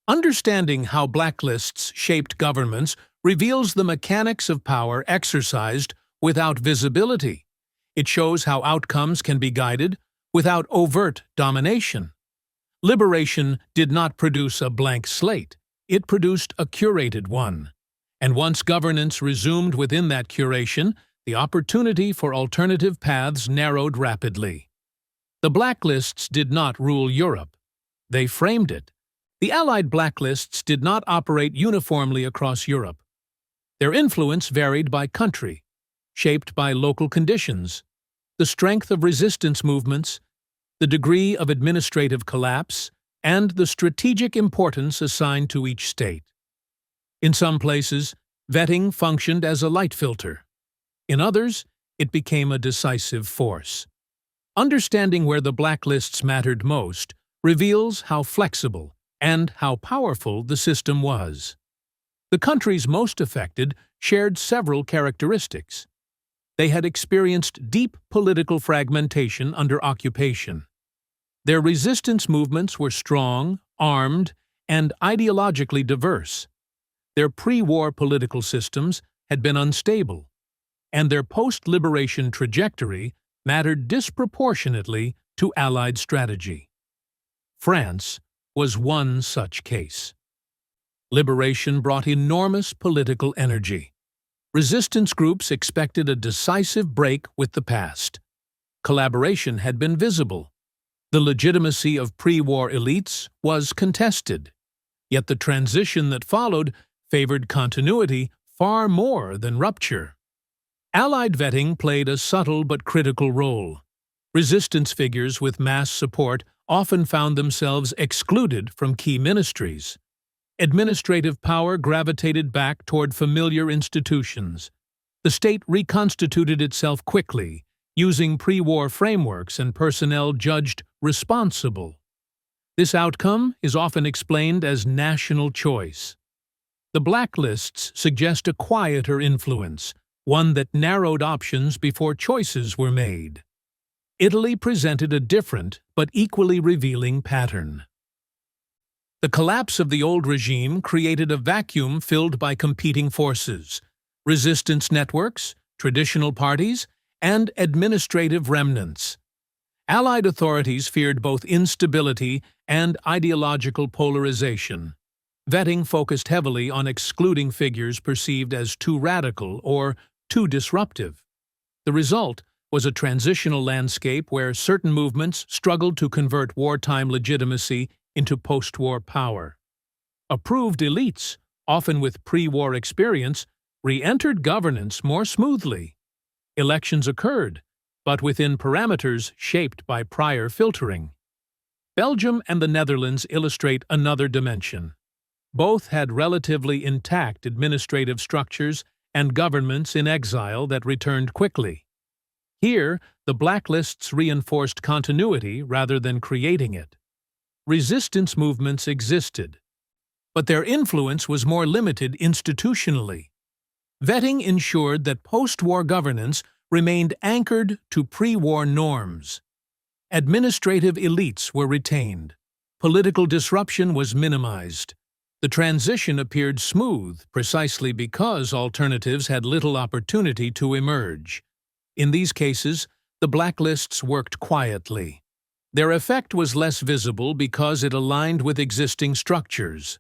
Understanding how blacklists shaped governments reveals the mechanics of power exercised without visibility. It shows how outcomes can be guided without overt domination. Liberation did not produce a blank slate. It produced a curated one. And once governance resumed within that curation, the opportunity for alternative paths narrowed rapidly. The blacklists did not rule Europe. They framed it. The Allied blacklists did not operate uniformly across Europe. Their influence varied by country, shaped by local conditions, the strength of resistance movements, the degree of administrative collapse, and the strategic importance assigned to each state. In some places, vetting functioned as a light filter. In others, it became a decisive force. Understanding where the blacklists mattered most reveals how flexible and how powerful the system was. The countries most affected shared several characteristics. They had experienced deep political fragmentation under occupation. Their resistance movements were strong, armed, and ideologically diverse. Their pre-war political systems had been unstable, and their post-liberation trajectory mattered disproportionately to Allied strategy. France was one such case. Liberation brought enormous political energy. Resistance groups expected a decisive break with the past. Collaboration had been visible. The legitimacy of pre-war elites was contested. Yet the transition that followed favored continuity far more than rupture. Allied vetting played a subtle but critical role. Resistance figures with mass support often found themselves excluded from key ministries. Administrative power gravitated back toward familiar institutions. The state reconstituted itself quickly, using pre-war frameworks and personnel judged responsible. This outcome is often explained as national choice. The blacklists suggest a quieter influence, one that narrowed options before choices were made. Italy presented a different but equally revealing pattern. The collapse of the old regime created a vacuum filled by competing forces: resistance networks, traditional parties, and administrative remnants. Allied authorities feared both instability and ideological polarization. Vetting focused heavily on excluding figures perceived as too radical or too disruptive. The result was a transitional landscape where certain movements struggled to convert wartime legitimacy into post-war power. Approved elites, often with pre-war experience, re-entered governance more smoothly. Elections occurred, but within parameters shaped by prior filtering. Belgium and the Netherlands illustrate another dimension. Both had relatively intact administrative structures and governments in exile that returned quickly. Here, the blacklists reinforced continuity rather than creating it. Resistance movements existed, but their influence was more limited institutionally. Vetting ensured that post-war governance remained anchored to pre-war norms. Administrative elites were retained. Political disruption was minimized. The transition appeared smooth precisely because alternatives had little opportunity to emerge. In these cases, the blacklists worked quietly. Their effect was less visible because it aligned with existing structures.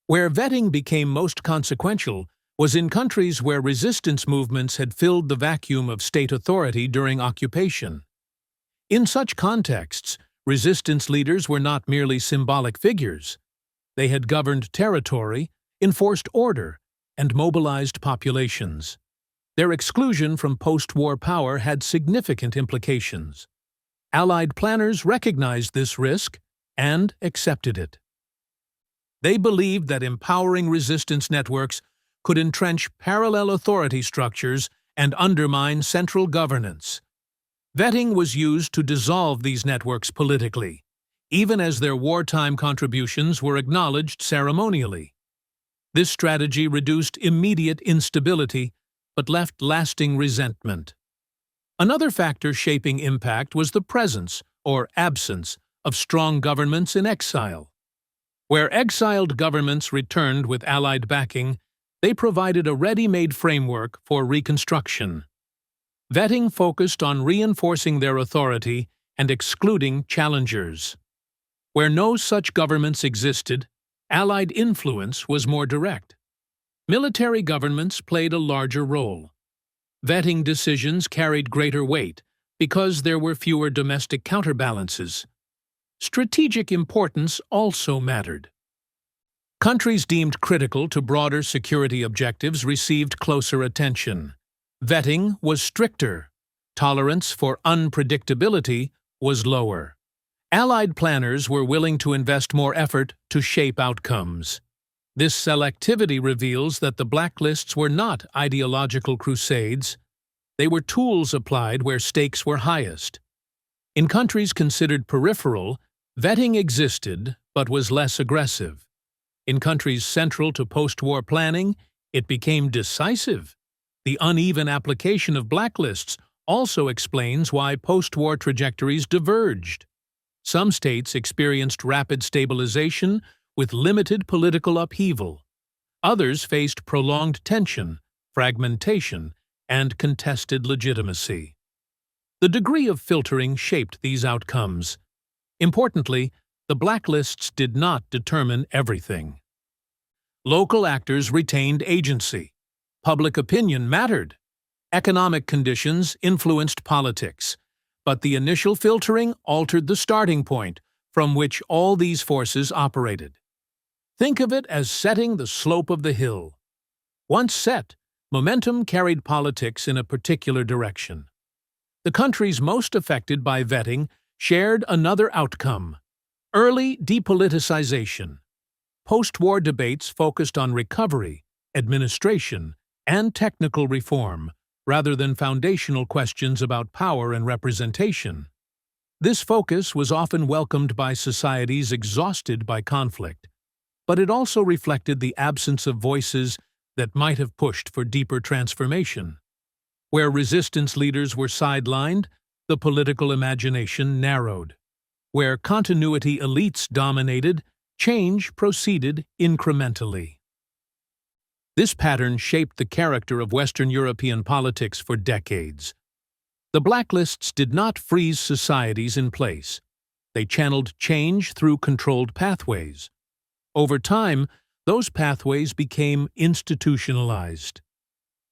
Where vetting became most consequential was in countries where resistance movements had filled the vacuum of state authority during occupation. In such contexts, resistance leaders were not merely symbolic figures. They had governed territory, enforced order, and mobilized populations. Their exclusion from post-war power had significant implications. Allied planners recognized this risk and accepted it. They believed that empowering resistance networks could entrench parallel authority structures and undermine central governance. Vetting was used to dissolve these networks politically, even as their wartime contributions were acknowledged ceremonially. This strategy reduced immediate instability but left lasting resentment. Another factor shaping impact was the presence, or absence, of strong governments in exile. Where exiled governments returned with Allied backing, they provided a ready-made framework for reconstruction. Vetting focused on reinforcing their authority and excluding challengers. Where no such governments existed, Allied influence was more direct. Military governments played a larger role. Vetting decisions carried greater weight because there were fewer domestic counterbalances. Strategic importance also mattered. Countries deemed critical to broader security objectives received closer attention. Vetting was stricter. Tolerance for unpredictability was lower. Allied planners were willing to invest more effort to shape outcomes. This selectivity reveals that the blacklists were not ideological crusades. They were tools applied where stakes were highest. In countries considered peripheral, vetting existed but was less aggressive. In countries central to post-war planning, it became decisive. The uneven application of blacklists also explains why post-war trajectories diverged. Some states experienced rapid stabilization with limited political upheaval. Others faced prolonged tension, fragmentation, and contested legitimacy. The degree of filtering shaped these outcomes. Importantly, the blacklists did not determine everything. Local actors retained agency. Public opinion mattered. Economic conditions influenced politics, but the initial filtering altered the starting point from which all these forces operated. Think of it as setting the slope of the hill. Once set, momentum carried politics in a particular direction. The countries most affected by vetting shared another outcome: early depoliticization. Post-war debates focused on recovery, administration, and technical reform, rather than foundational questions about power and representation. This focus was often welcomed by societies exhausted by conflict, but it also reflected the absence of voices that might have pushed for deeper transformation. Where resistance leaders were sidelined, the political imagination narrowed. Where continuity elites dominated, change proceeded incrementally. This pattern shaped the character of Western European politics for decades. The blacklists did not freeze societies in place. They channeled change through controlled pathways. Over time, those pathways became institutionalized.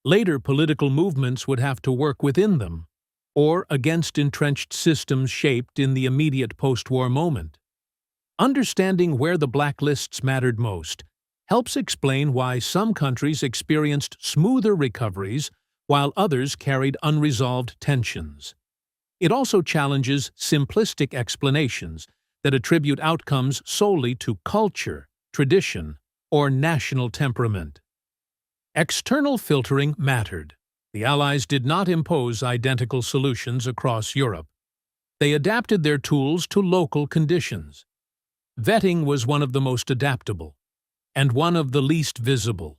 Later political movements would have to work within them, or against entrenched systems shaped in the immediate post-war moment. Understanding where the blacklists mattered most helps explain why some countries experienced smoother recoveries while others carried unresolved tensions. It also challenges simplistic explanations that attribute outcomes solely to culture, tradition, or national temperament. External filtering mattered. The Allies did not impose identical solutions across Europe. They adapted their tools to local conditions. Vetting was one of the most adaptable, and one of the least visible.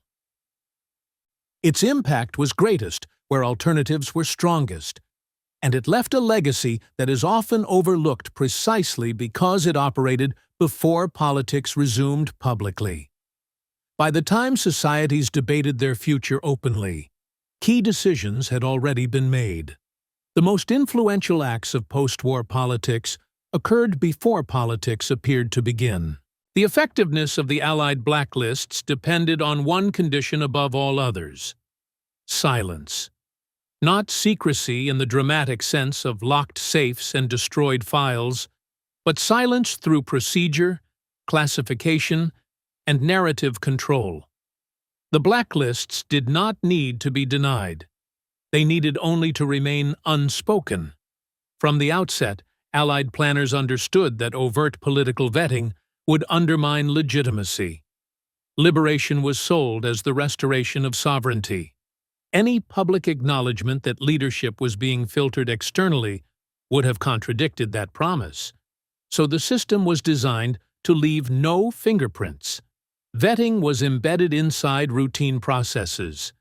Its impact was greatest where alternatives were strongest, and it left a legacy that is often overlooked precisely because it operated before politics resumed publicly. By the time societies debated their future openly, key decisions had already been made. The most influential acts of post-war politics occurred before politics appeared to begin. The effectiveness of the Allied blacklists depended on one condition above all others: silence. Not secrecy in the dramatic sense of locked safes and destroyed files, but silence through procedure, classification, and narrative control. The blacklists did not need to be denied. They needed only to remain unspoken. From the outset, Allied planners understood that overt political vetting would undermine legitimacy. Liberation was sold as the restoration of sovereignty. Any public acknowledgement that leadership was being filtered externally would have contradicted that promise. So the system was designed to leave no fingerprints. Vetting was embedded inside routine processes.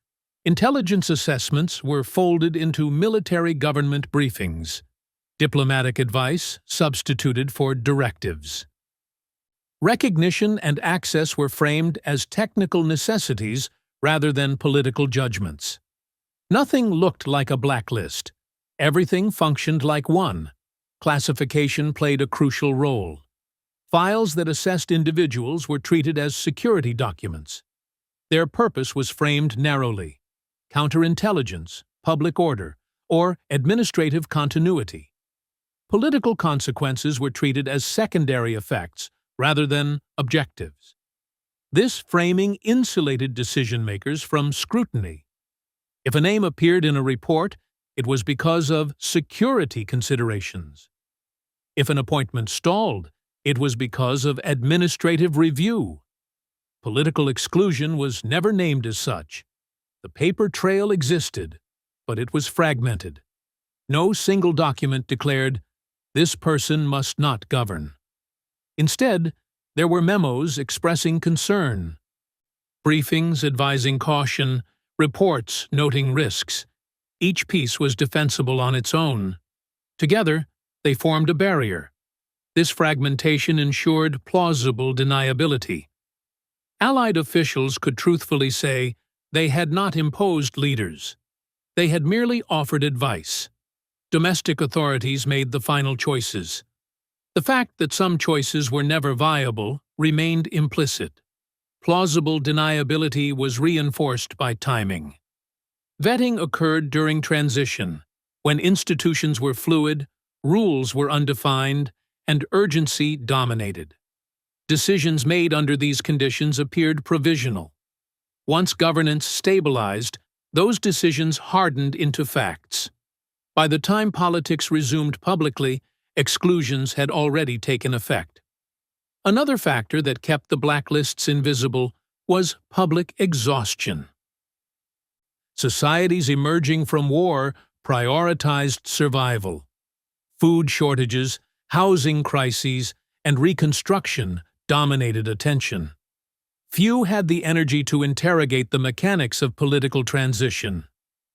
Intelligence assessments were folded into military government briefings. Diplomatic advice substituted for directives. Recognition and access were framed as technical necessities rather than political judgments. Nothing looked like a blacklist. Everything functioned like one. Classification played a crucial role. Files that assessed individuals were treated as security documents. Their purpose was framed narrowly: counterintelligence, public order, or administrative continuity. Political consequences were treated as secondary effects rather than objectives. This framing insulated decision-makers from scrutiny. If a name appeared in a report, it was because of security considerations. If an appointment stalled, it was because of administrative review. Political exclusion was never named as such. The paper trail existed, but it was fragmented. No single document declared, "This person must not govern." Instead, there were memos expressing concern, briefings advising caution, reports noting risks. Each piece was defensible on its own. Together, they formed a barrier. This fragmentation ensured plausible deniability. Allied officials could truthfully say they had not imposed leaders. They had merely offered advice. Domestic authorities made the final choices. The fact that some choices were never viable remained implicit. Plausible deniability was reinforced by timing. Vetting occurred during transition, when institutions were fluid, rules were undefined, and urgency dominated. Decisions made under these conditions appeared provisional. Once governance stabilized, those decisions hardened into facts. By the time politics resumed publicly, exclusions had already taken effect. Another factor that kept the blacklists invisible was public exhaustion. Societies emerging from war prioritized survival. Food shortages, housing crises, and reconstruction dominated attention. Few had the energy to interrogate the mechanics of political transition.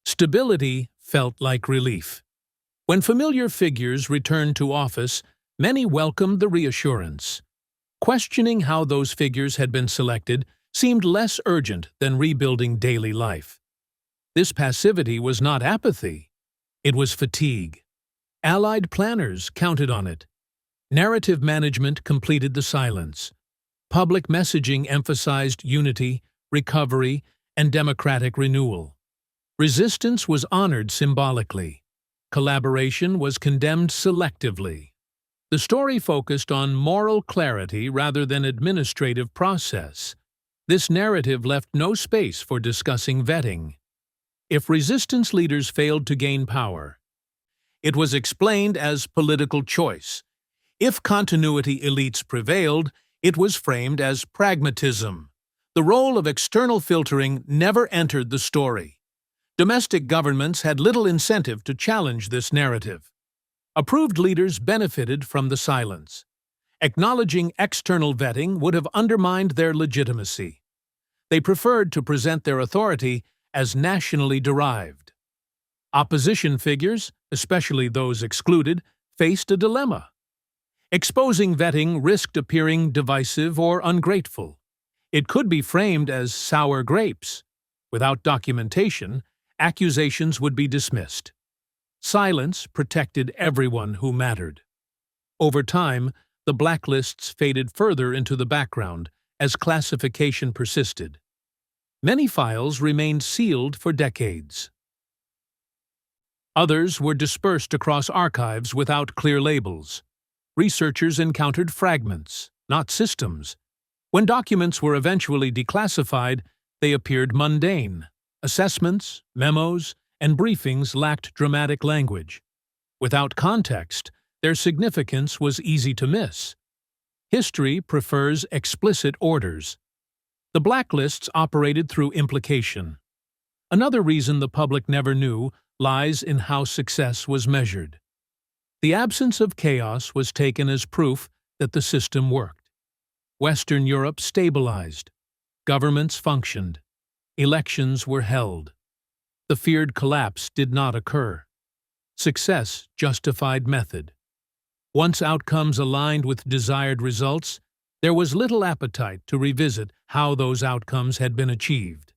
Stability felt like relief. When familiar figures returned to office, many welcomed the reassurance. Questioning how those figures had been selected seemed less urgent than rebuilding daily life. This passivity was not apathy. It was fatigue. Allied planners counted on it. Narrative management completed the silence. Public messaging emphasized unity, recovery, and democratic renewal. Resistance was honored symbolically. Collaboration was condemned selectively. The story focused on moral clarity rather than administrative process. This narrative left no space for discussing vetting. if resistance leaders failed to gain power. It was explained as political choice. If continuity elites prevailed, it was framed as pragmatism. The role of external filtering never entered the story. Domestic governments had little incentive to challenge this narrative. Approved leaders benefited from the silence. Acknowledging external vetting would have undermined their legitimacy. They preferred to present their authority as nationally derived. Opposition figures, especially those excluded, faced a dilemma. Exposing vetting risked appearing divisive or ungrateful. It could be framed as sour grapes. Without documentation, accusations would be dismissed. Silence protected everyone who mattered. Over time, the blacklists faded further into the background as classification persisted. Many files remained sealed for decades. Others were dispersed across archives without clear labels. Researchers encountered fragments, not systems. When documents were eventually declassified, they appeared mundane. Assessments, memos, and briefings lacked dramatic language. Without context, their significance was easy to miss. History prefers explicit orders. The blacklists operated through implication. Another reason the public never knew lies in how success was measured. The absence of chaos was taken as proof that the system worked. Western Europe stabilized. Governments functioned. Elections were held. The feared collapse did not occur. Success justified method. Once outcomes aligned with desired results, there was little appetite to revisit how those outcomes had been achieved.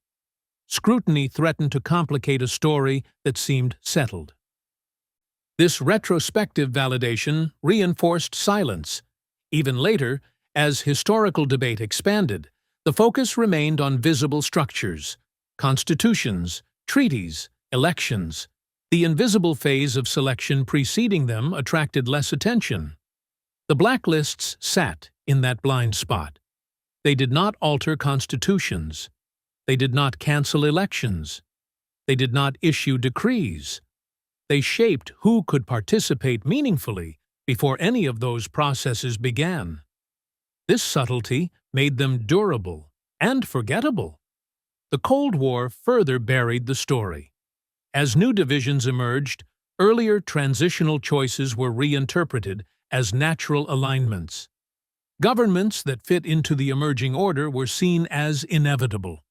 Scrutiny threatened to complicate a story that seemed settled. This retrospective validation reinforced silence. Even later, as historical debate expanded, the focus remained on visible structures, constitutions, treaties, elections. The invisible phase of selection preceding them attracted less attention. The blacklists sat in that blind spot. They did not alter constitutions. They did not cancel elections. They did not issue decrees. They shaped who could participate meaningfully before any of those processes began. This subtlety made them durable and forgettable. The Cold War further buried the story. As new divisions emerged, earlier transitional choices were reinterpreted as natural alignments. Governments that fit into the emerging order were seen as inevitable.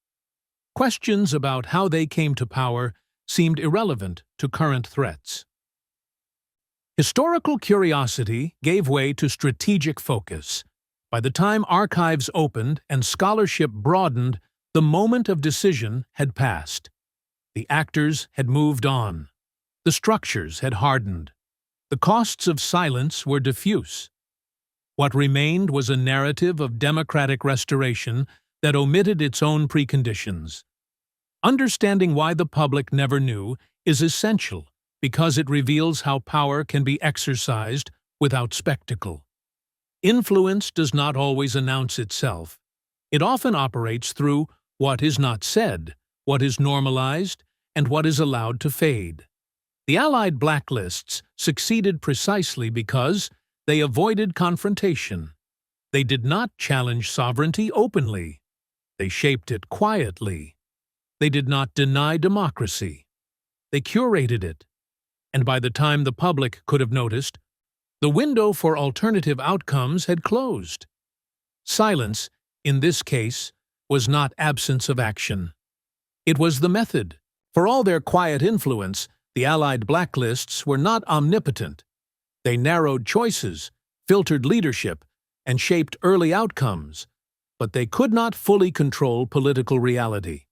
Questions about how they came to power seemed irrelevant to current threats. Historical curiosity gave way to strategic focus. By the time archives opened and scholarship broadened, the moment of decision had passed. The actors had moved on. The structures had hardened. The costs of silence were diffuse. What remained was a narrative of democratic restoration that omitted its own preconditions. Understanding why the public never knew is essential because it reveals how power can be exercised without spectacle. Influence does not always announce itself. It often operates through what is not said, what is normalized, and what is allowed to fade. The Allied blacklists succeeded precisely because they avoided confrontation. They did not challenge sovereignty openly. They shaped it quietly. They did not deny democracy. They curated it. And by the time the public could have noticed, the window for alternative outcomes had closed. Silence, in this case, was not absence of action. It was the method. For all their quiet influence, the Allied blacklists were not omnipotent. They narrowed choices, filtered leadership, and shaped early outcomes, but they could not fully control political reality.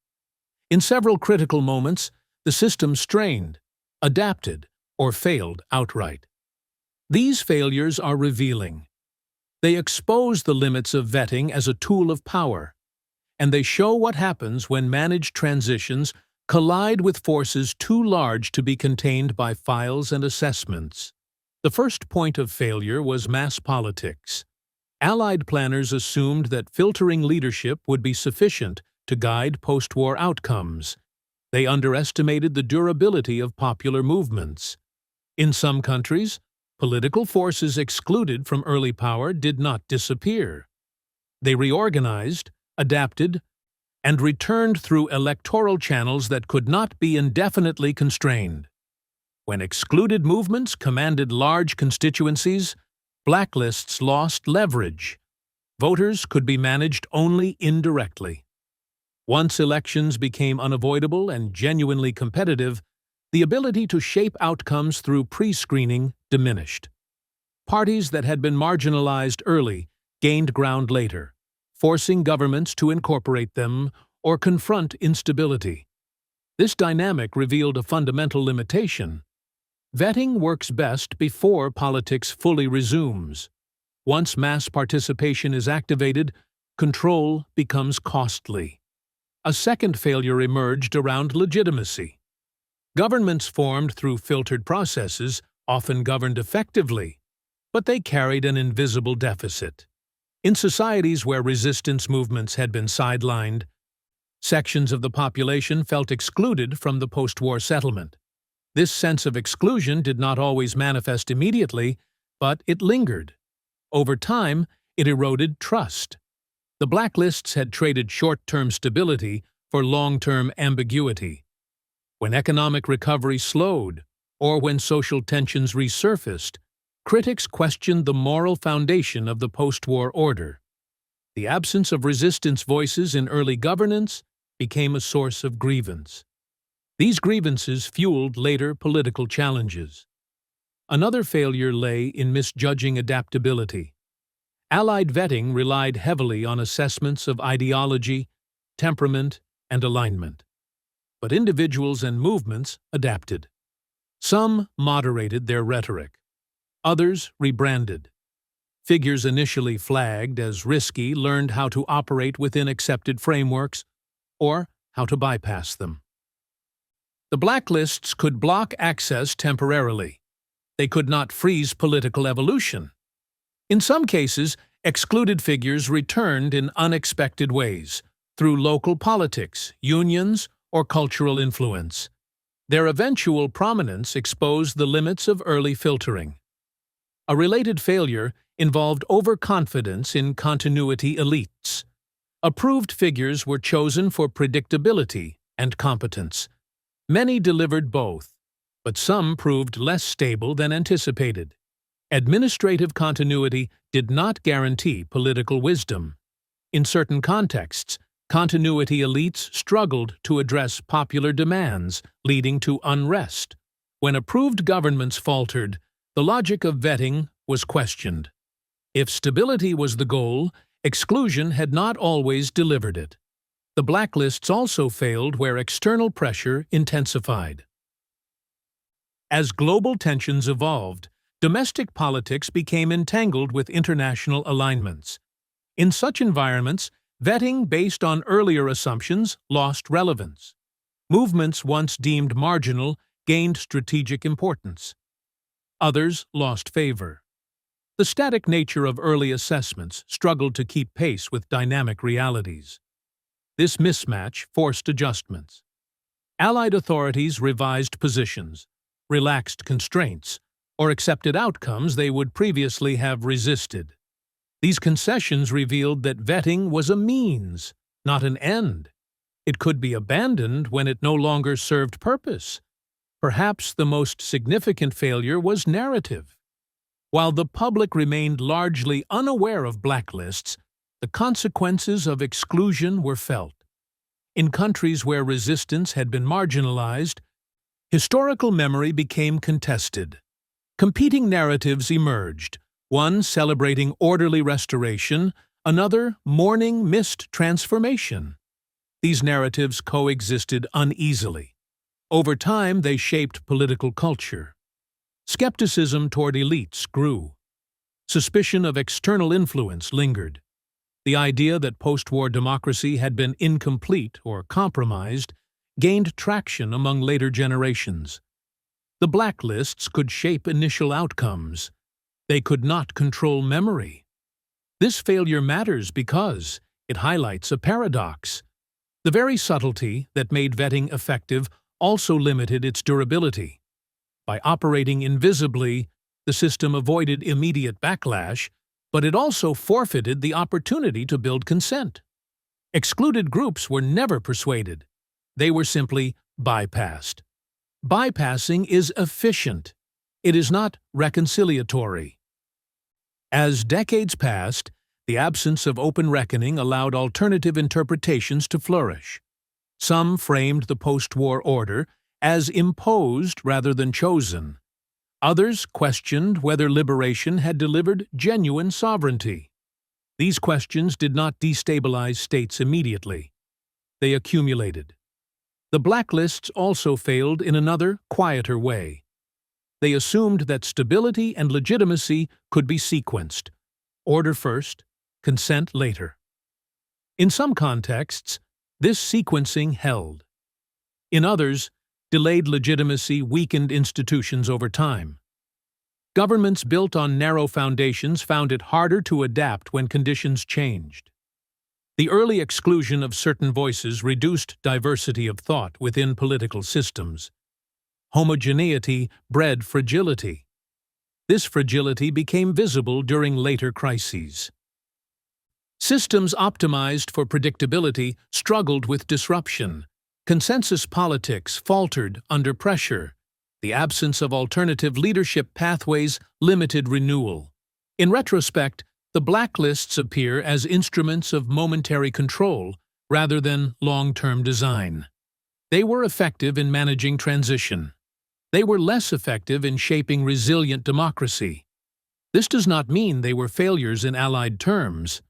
In several critical moments, the system strained, adapted, or failed outright. These failures are revealing. They expose the limits of vetting as a tool of power, and they show what happens when managed transitions collide with forces too large to be contained by files and assessments. The first point of failure was mass politics. Allied planners assumed that filtering leadership would be sufficient to guide post-war outcomes. They underestimated the durability of popular movements. In some countries, political forces excluded from early power did not disappear. They reorganized, adapted, and returned through electoral channels that could not be indefinitely constrained. When excluded movements commanded large constituencies, blacklists lost leverage. Voters could be managed only indirectly. Once elections became unavoidable and genuinely competitive, the ability to shape outcomes through pre-screening diminished. Parties that had been marginalized early gained ground later, forcing governments to incorporate them or confront instability. This dynamic revealed a fundamental limitation. Vetting works best before politics fully resumes. Once mass participation is activated, control becomes costly. A second failure emerged around legitimacy. Governments formed through filtered processes often governed effectively, but they carried an invisible deficit. In societies where resistance movements had been sidelined, sections of the population felt excluded from the post-war settlement. This sense of exclusion did not always manifest immediately, but it lingered. Over time, it eroded trust. The blacklists had traded short-term stability for long-term ambiguity. When economic recovery slowed, or when social tensions resurfaced, critics questioned the moral foundation of the post-war order. The absence of resistance voices in early governance became a source of grievance. These grievances fueled later political challenges. Another failure lay in misjudging adaptability. Allied vetting relied heavily on assessments of ideology, temperament, and alignment. But individuals and movements adapted. Some moderated their rhetoric. Others rebranded. Figures initially flagged as risky learned how to operate within accepted frameworks or how to bypass them. The blacklists could block access temporarily. They could not freeze political evolution. In some cases, excluded figures returned in unexpected ways, through local politics, unions, or cultural influence. Their eventual prominence exposed the limits of early filtering. A related failure involved overconfidence in continuity elites. Approved figures were chosen for predictability and competence. Many delivered both, but some proved less stable than anticipated. Administrative continuity did not guarantee political wisdom. In certain contexts, continuity elites struggled to address popular demands, leading to unrest. When approved governments faltered, the logic of vetting was questioned. If stability was the goal, exclusion had not always delivered it. The blacklists also failed where external pressure intensified. As global tensions evolved, domestic politics became entangled with international alignments. In such environments, vetting based on earlier assumptions lost relevance. Movements once deemed marginal gained strategic importance. Others lost favor. The static nature of early assessments struggled to keep pace with dynamic realities. This mismatch forced adjustments. Allied authorities revised positions, relaxed constraints, or accepted outcomes they would previously have resisted. These concessions revealed that vetting was a means, not an end. It could be abandoned when it no longer served purpose. Perhaps the most significant failure was narrative. While the public remained largely unaware of blacklists, the consequences of exclusion were felt. In countries where resistance had been marginalized, historical memory became contested. Competing narratives emerged, one celebrating orderly restoration, another mourning missed transformation. These narratives coexisted uneasily. Over time, they shaped political culture. Skepticism toward elites grew. Suspicion of external influence lingered. The idea that post-war democracy had been incomplete or compromised gained traction among later generations. The blacklists could shape initial outcomes. They could not control memory. This failure matters because it highlights a paradox. The very subtlety that made vetting effective also limited its durability. By operating invisibly, the system avoided immediate backlash, but it also forfeited the opportunity to build consent. Excluded groups were never persuaded. They were simply bypassed. Bypassing is efficient. It is not reconciliatory. As decades passed, the absence of open reckoning allowed alternative interpretations to flourish. Some framed the post-war order as imposed rather than chosen. Others questioned whether liberation had delivered genuine sovereignty. These questions did not destabilize states immediately. They accumulated. The blacklists also failed in another, quieter way. They assumed that stability and legitimacy could be sequenced. Order first, consent later. In some contexts, this sequencing held. In others, delayed legitimacy weakened institutions over time. Governments built on narrow foundations found it harder to adapt when conditions changed. The early exclusion of certain voices reduced diversity of thought within political systems. Homogeneity bred fragility. This fragility became visible during later crises. Systems optimized for predictability struggled with disruption. Consensus politics faltered under pressure. The absence of alternative leadership pathways limited renewal. In retrospect, the blacklists appear as instruments of momentary control rather than long-term design. They were effective in managing transition. They were less effective in shaping resilient democracy. This does not mean they were failures in allied terms.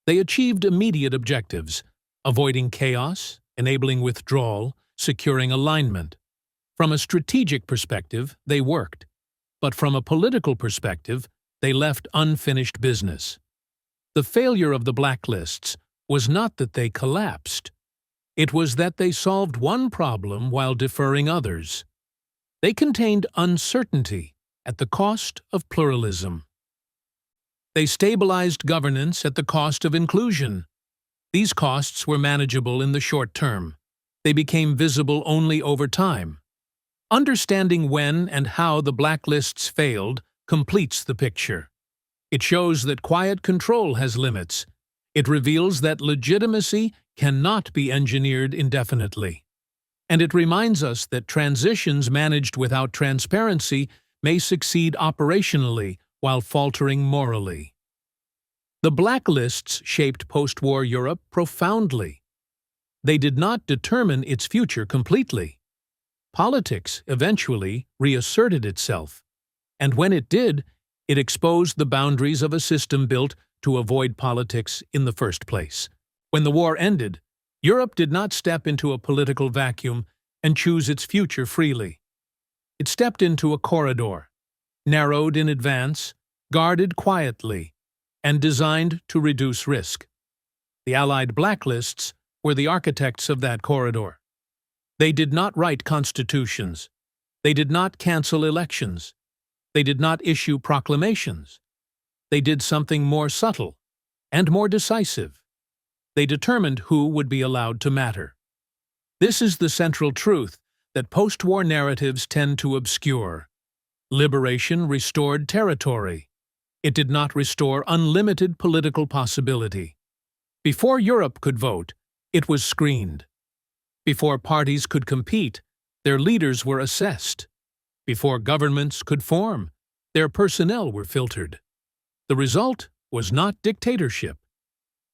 They achieved immediate objectives, avoiding chaos, enabling withdrawal, securing alignment. From a strategic perspective, they worked. But from a political perspective, they left unfinished business. The failure of the blacklists was not that they collapsed. It was that they solved one problem while deferring others. They contained uncertainty at the cost of pluralism. They stabilized governance at the cost of inclusion. These costs were manageable in the short term. They became visible only over time. Understanding when and how the blacklists failed completes the picture. It shows that quiet control has limits. It reveals that legitimacy cannot be engineered indefinitely. And it reminds us that transitions managed without transparency may succeed operationally while faltering morally. The blacklists shaped post-war Europe profoundly. They did not determine its future completely. Politics eventually reasserted itself, and when it did, it exposed the boundaries of a system built to avoid politics in the first place. When the war ended, Europe did not step into a political vacuum and choose its future freely. It stepped into a corridor, narrowed in advance, guarded quietly, and designed to reduce risk. The Allied blacklists were the architects of that corridor. They did not write constitutions. They did not cancel elections. They did not issue proclamations. They did something more subtle and more decisive. They determined who would be allowed to matter. This is the central truth that post-war narratives tend to obscure. Liberation restored territory. It did not restore unlimited political possibility. Before Europe could vote, it was screened. Before parties could compete, their leaders were assessed. Before governments could form, their personnel were filtered. The result was not dictatorship.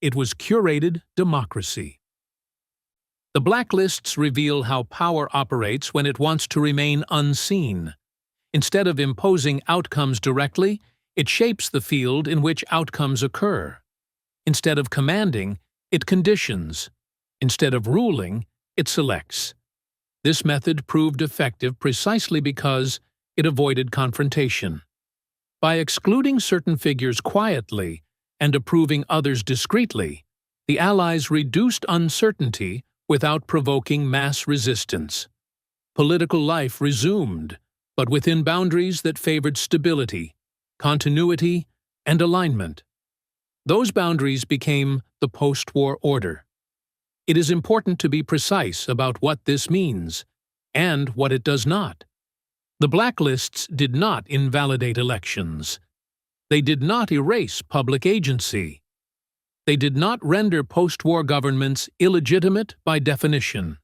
It was curated democracy. The blacklists reveal how power operates when it wants to remain unseen. Instead of imposing outcomes directly, it shapes the field in which outcomes occur. Instead of commanding, it conditions. Instead of ruling, it selects. This method proved effective precisely because it avoided confrontation. By excluding certain figures quietly and approving others discreetly, the Allies reduced uncertainty without provoking mass resistance. Political life resumed, but within boundaries that favored stability, continuity, and alignment. Those boundaries became the post-war order. It is important to be precise about what this means and what it does not. The blacklists did not invalidate elections. They did not erase public agency. They did not render post-war governments illegitimate by definition.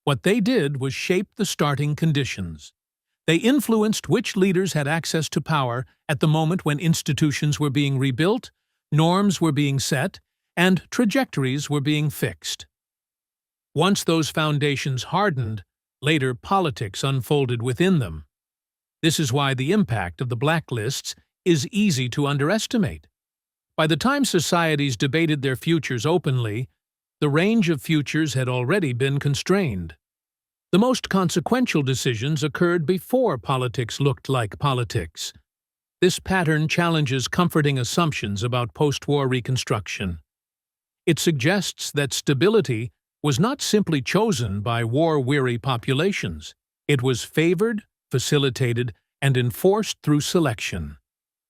What they did was shape the starting conditions. They influenced which leaders had access to power at the moment when institutions were being rebuilt, norms were being set, and trajectories were being fixed. Once those foundations hardened, later politics unfolded within them. This is why the impact of the blacklists is easy to underestimate. By the time societies debated their futures openly, the range of futures had already been constrained. The most consequential decisions occurred before politics looked like politics. This pattern challenges comforting assumptions about post-war reconstruction. It suggests that stability was not simply chosen by war-weary populations. It was favored, facilitated, and enforced through selection.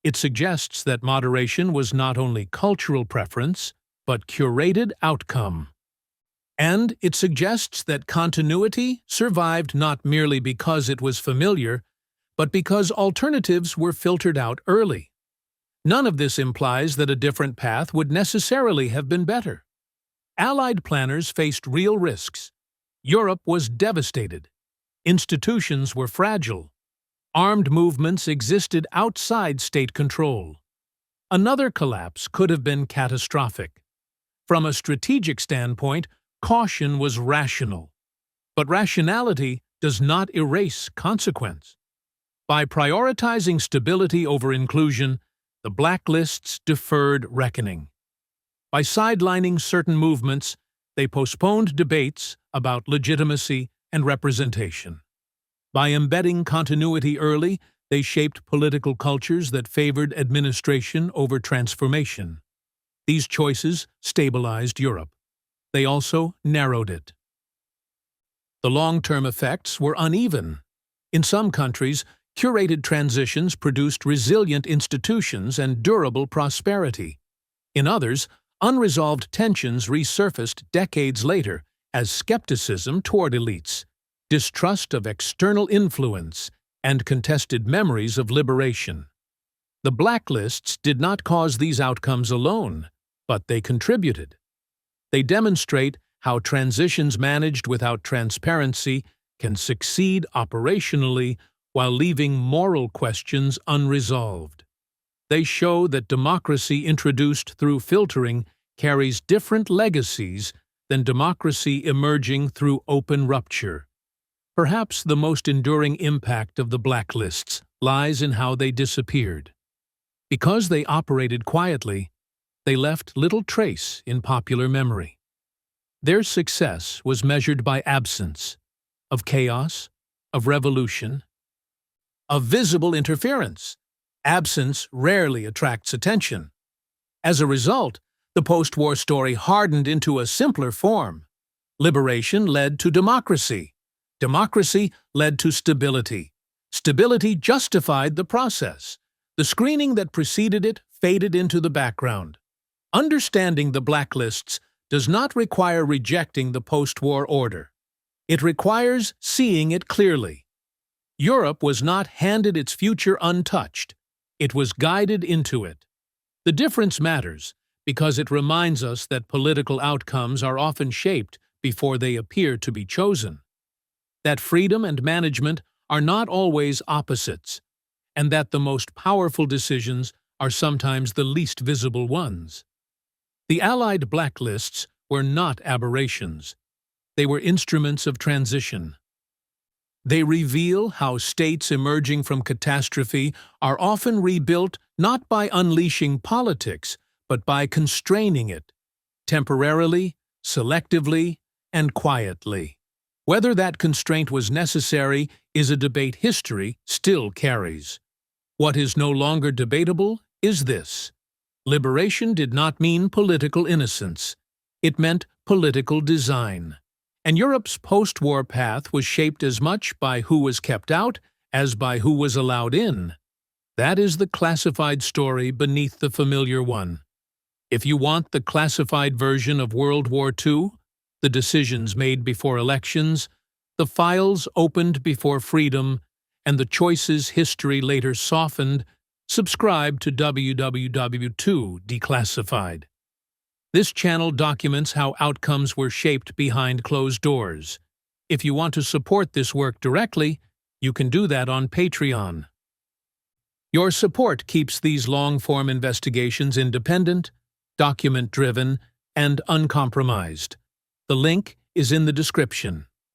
It suggests that moderation was not only cultural preference, but curated outcome. And it suggests that continuity survived not merely because it was familiar, but because alternatives were filtered out early. None of this implies that a different path would necessarily have been better. Allied planners faced real risks. Europe was devastated. Institutions were fragile. Armed movements existed outside state control. Another collapse could have been catastrophic. From a strategic standpoint, caution was rational. But rationality does not erase consequence. By prioritizing stability over inclusion, the blacklists deferred reckoning. By sidelining certain movements, they postponed debates about legitimacy and representation. By embedding continuity early, they shaped political cultures that favored administration over transformation. These choices stabilized Europe. They also narrowed it. The long-term effects were uneven. In some countries, curated transitions produced resilient institutions and durable prosperity. In others, unresolved tensions resurfaced decades later as skepticism toward elites, distrust of external influence, and contested memories of liberation. The blacklists did not cause these outcomes alone, but they contributed. They demonstrate how transitions managed without transparency can succeed operationally while leaving moral questions unresolved. They show that democracy introduced through filtering carries different legacies than democracy emerging through open rupture. Perhaps the most enduring impact of the blacklists lies in how they disappeared. Because they operated quietly, they left little trace in popular memory. Their success was measured by absence of chaos, of revolution, of visible interference. Absence rarely attracts attention. As a result, the post-war story hardened into a simpler form. Liberation led to democracy. Democracy led to stability. Stability justified the process. The screening that preceded it faded into the background. Understanding the blacklists does not require rejecting the post-war order. It requires seeing it clearly. Europe was not handed its future untouched. It was guided into it. The difference matters because it reminds us that political outcomes are often shaped before they appear to be chosen, that freedom and management are not always opposites, and that the most powerful decisions are sometimes the least visible ones. The Allied blacklists were not aberrations. They were instruments of transition. They reveal how states emerging from catastrophe are often rebuilt not by unleashing politics, but by constraining it, temporarily, selectively, and quietly. Whether that constraint was necessary is a debate history still carries. What is no longer debatable is this: liberation did not mean political innocence. It meant political design. And Europe's post-war path was shaped as much by who was kept out as by who was allowed in. That is the classified story beneath the familiar one. If you want the classified version of World War II, the decisions made before elections, the files opened before freedom, and the choices history later softened, subscribe to WW2 Declassified. This channel documents how outcomes were shaped behind closed doors. If you want to support this work directly, you can do that on Patreon. Your support keeps these long-form investigations independent, document-driven, and uncompromised. The link is in the description.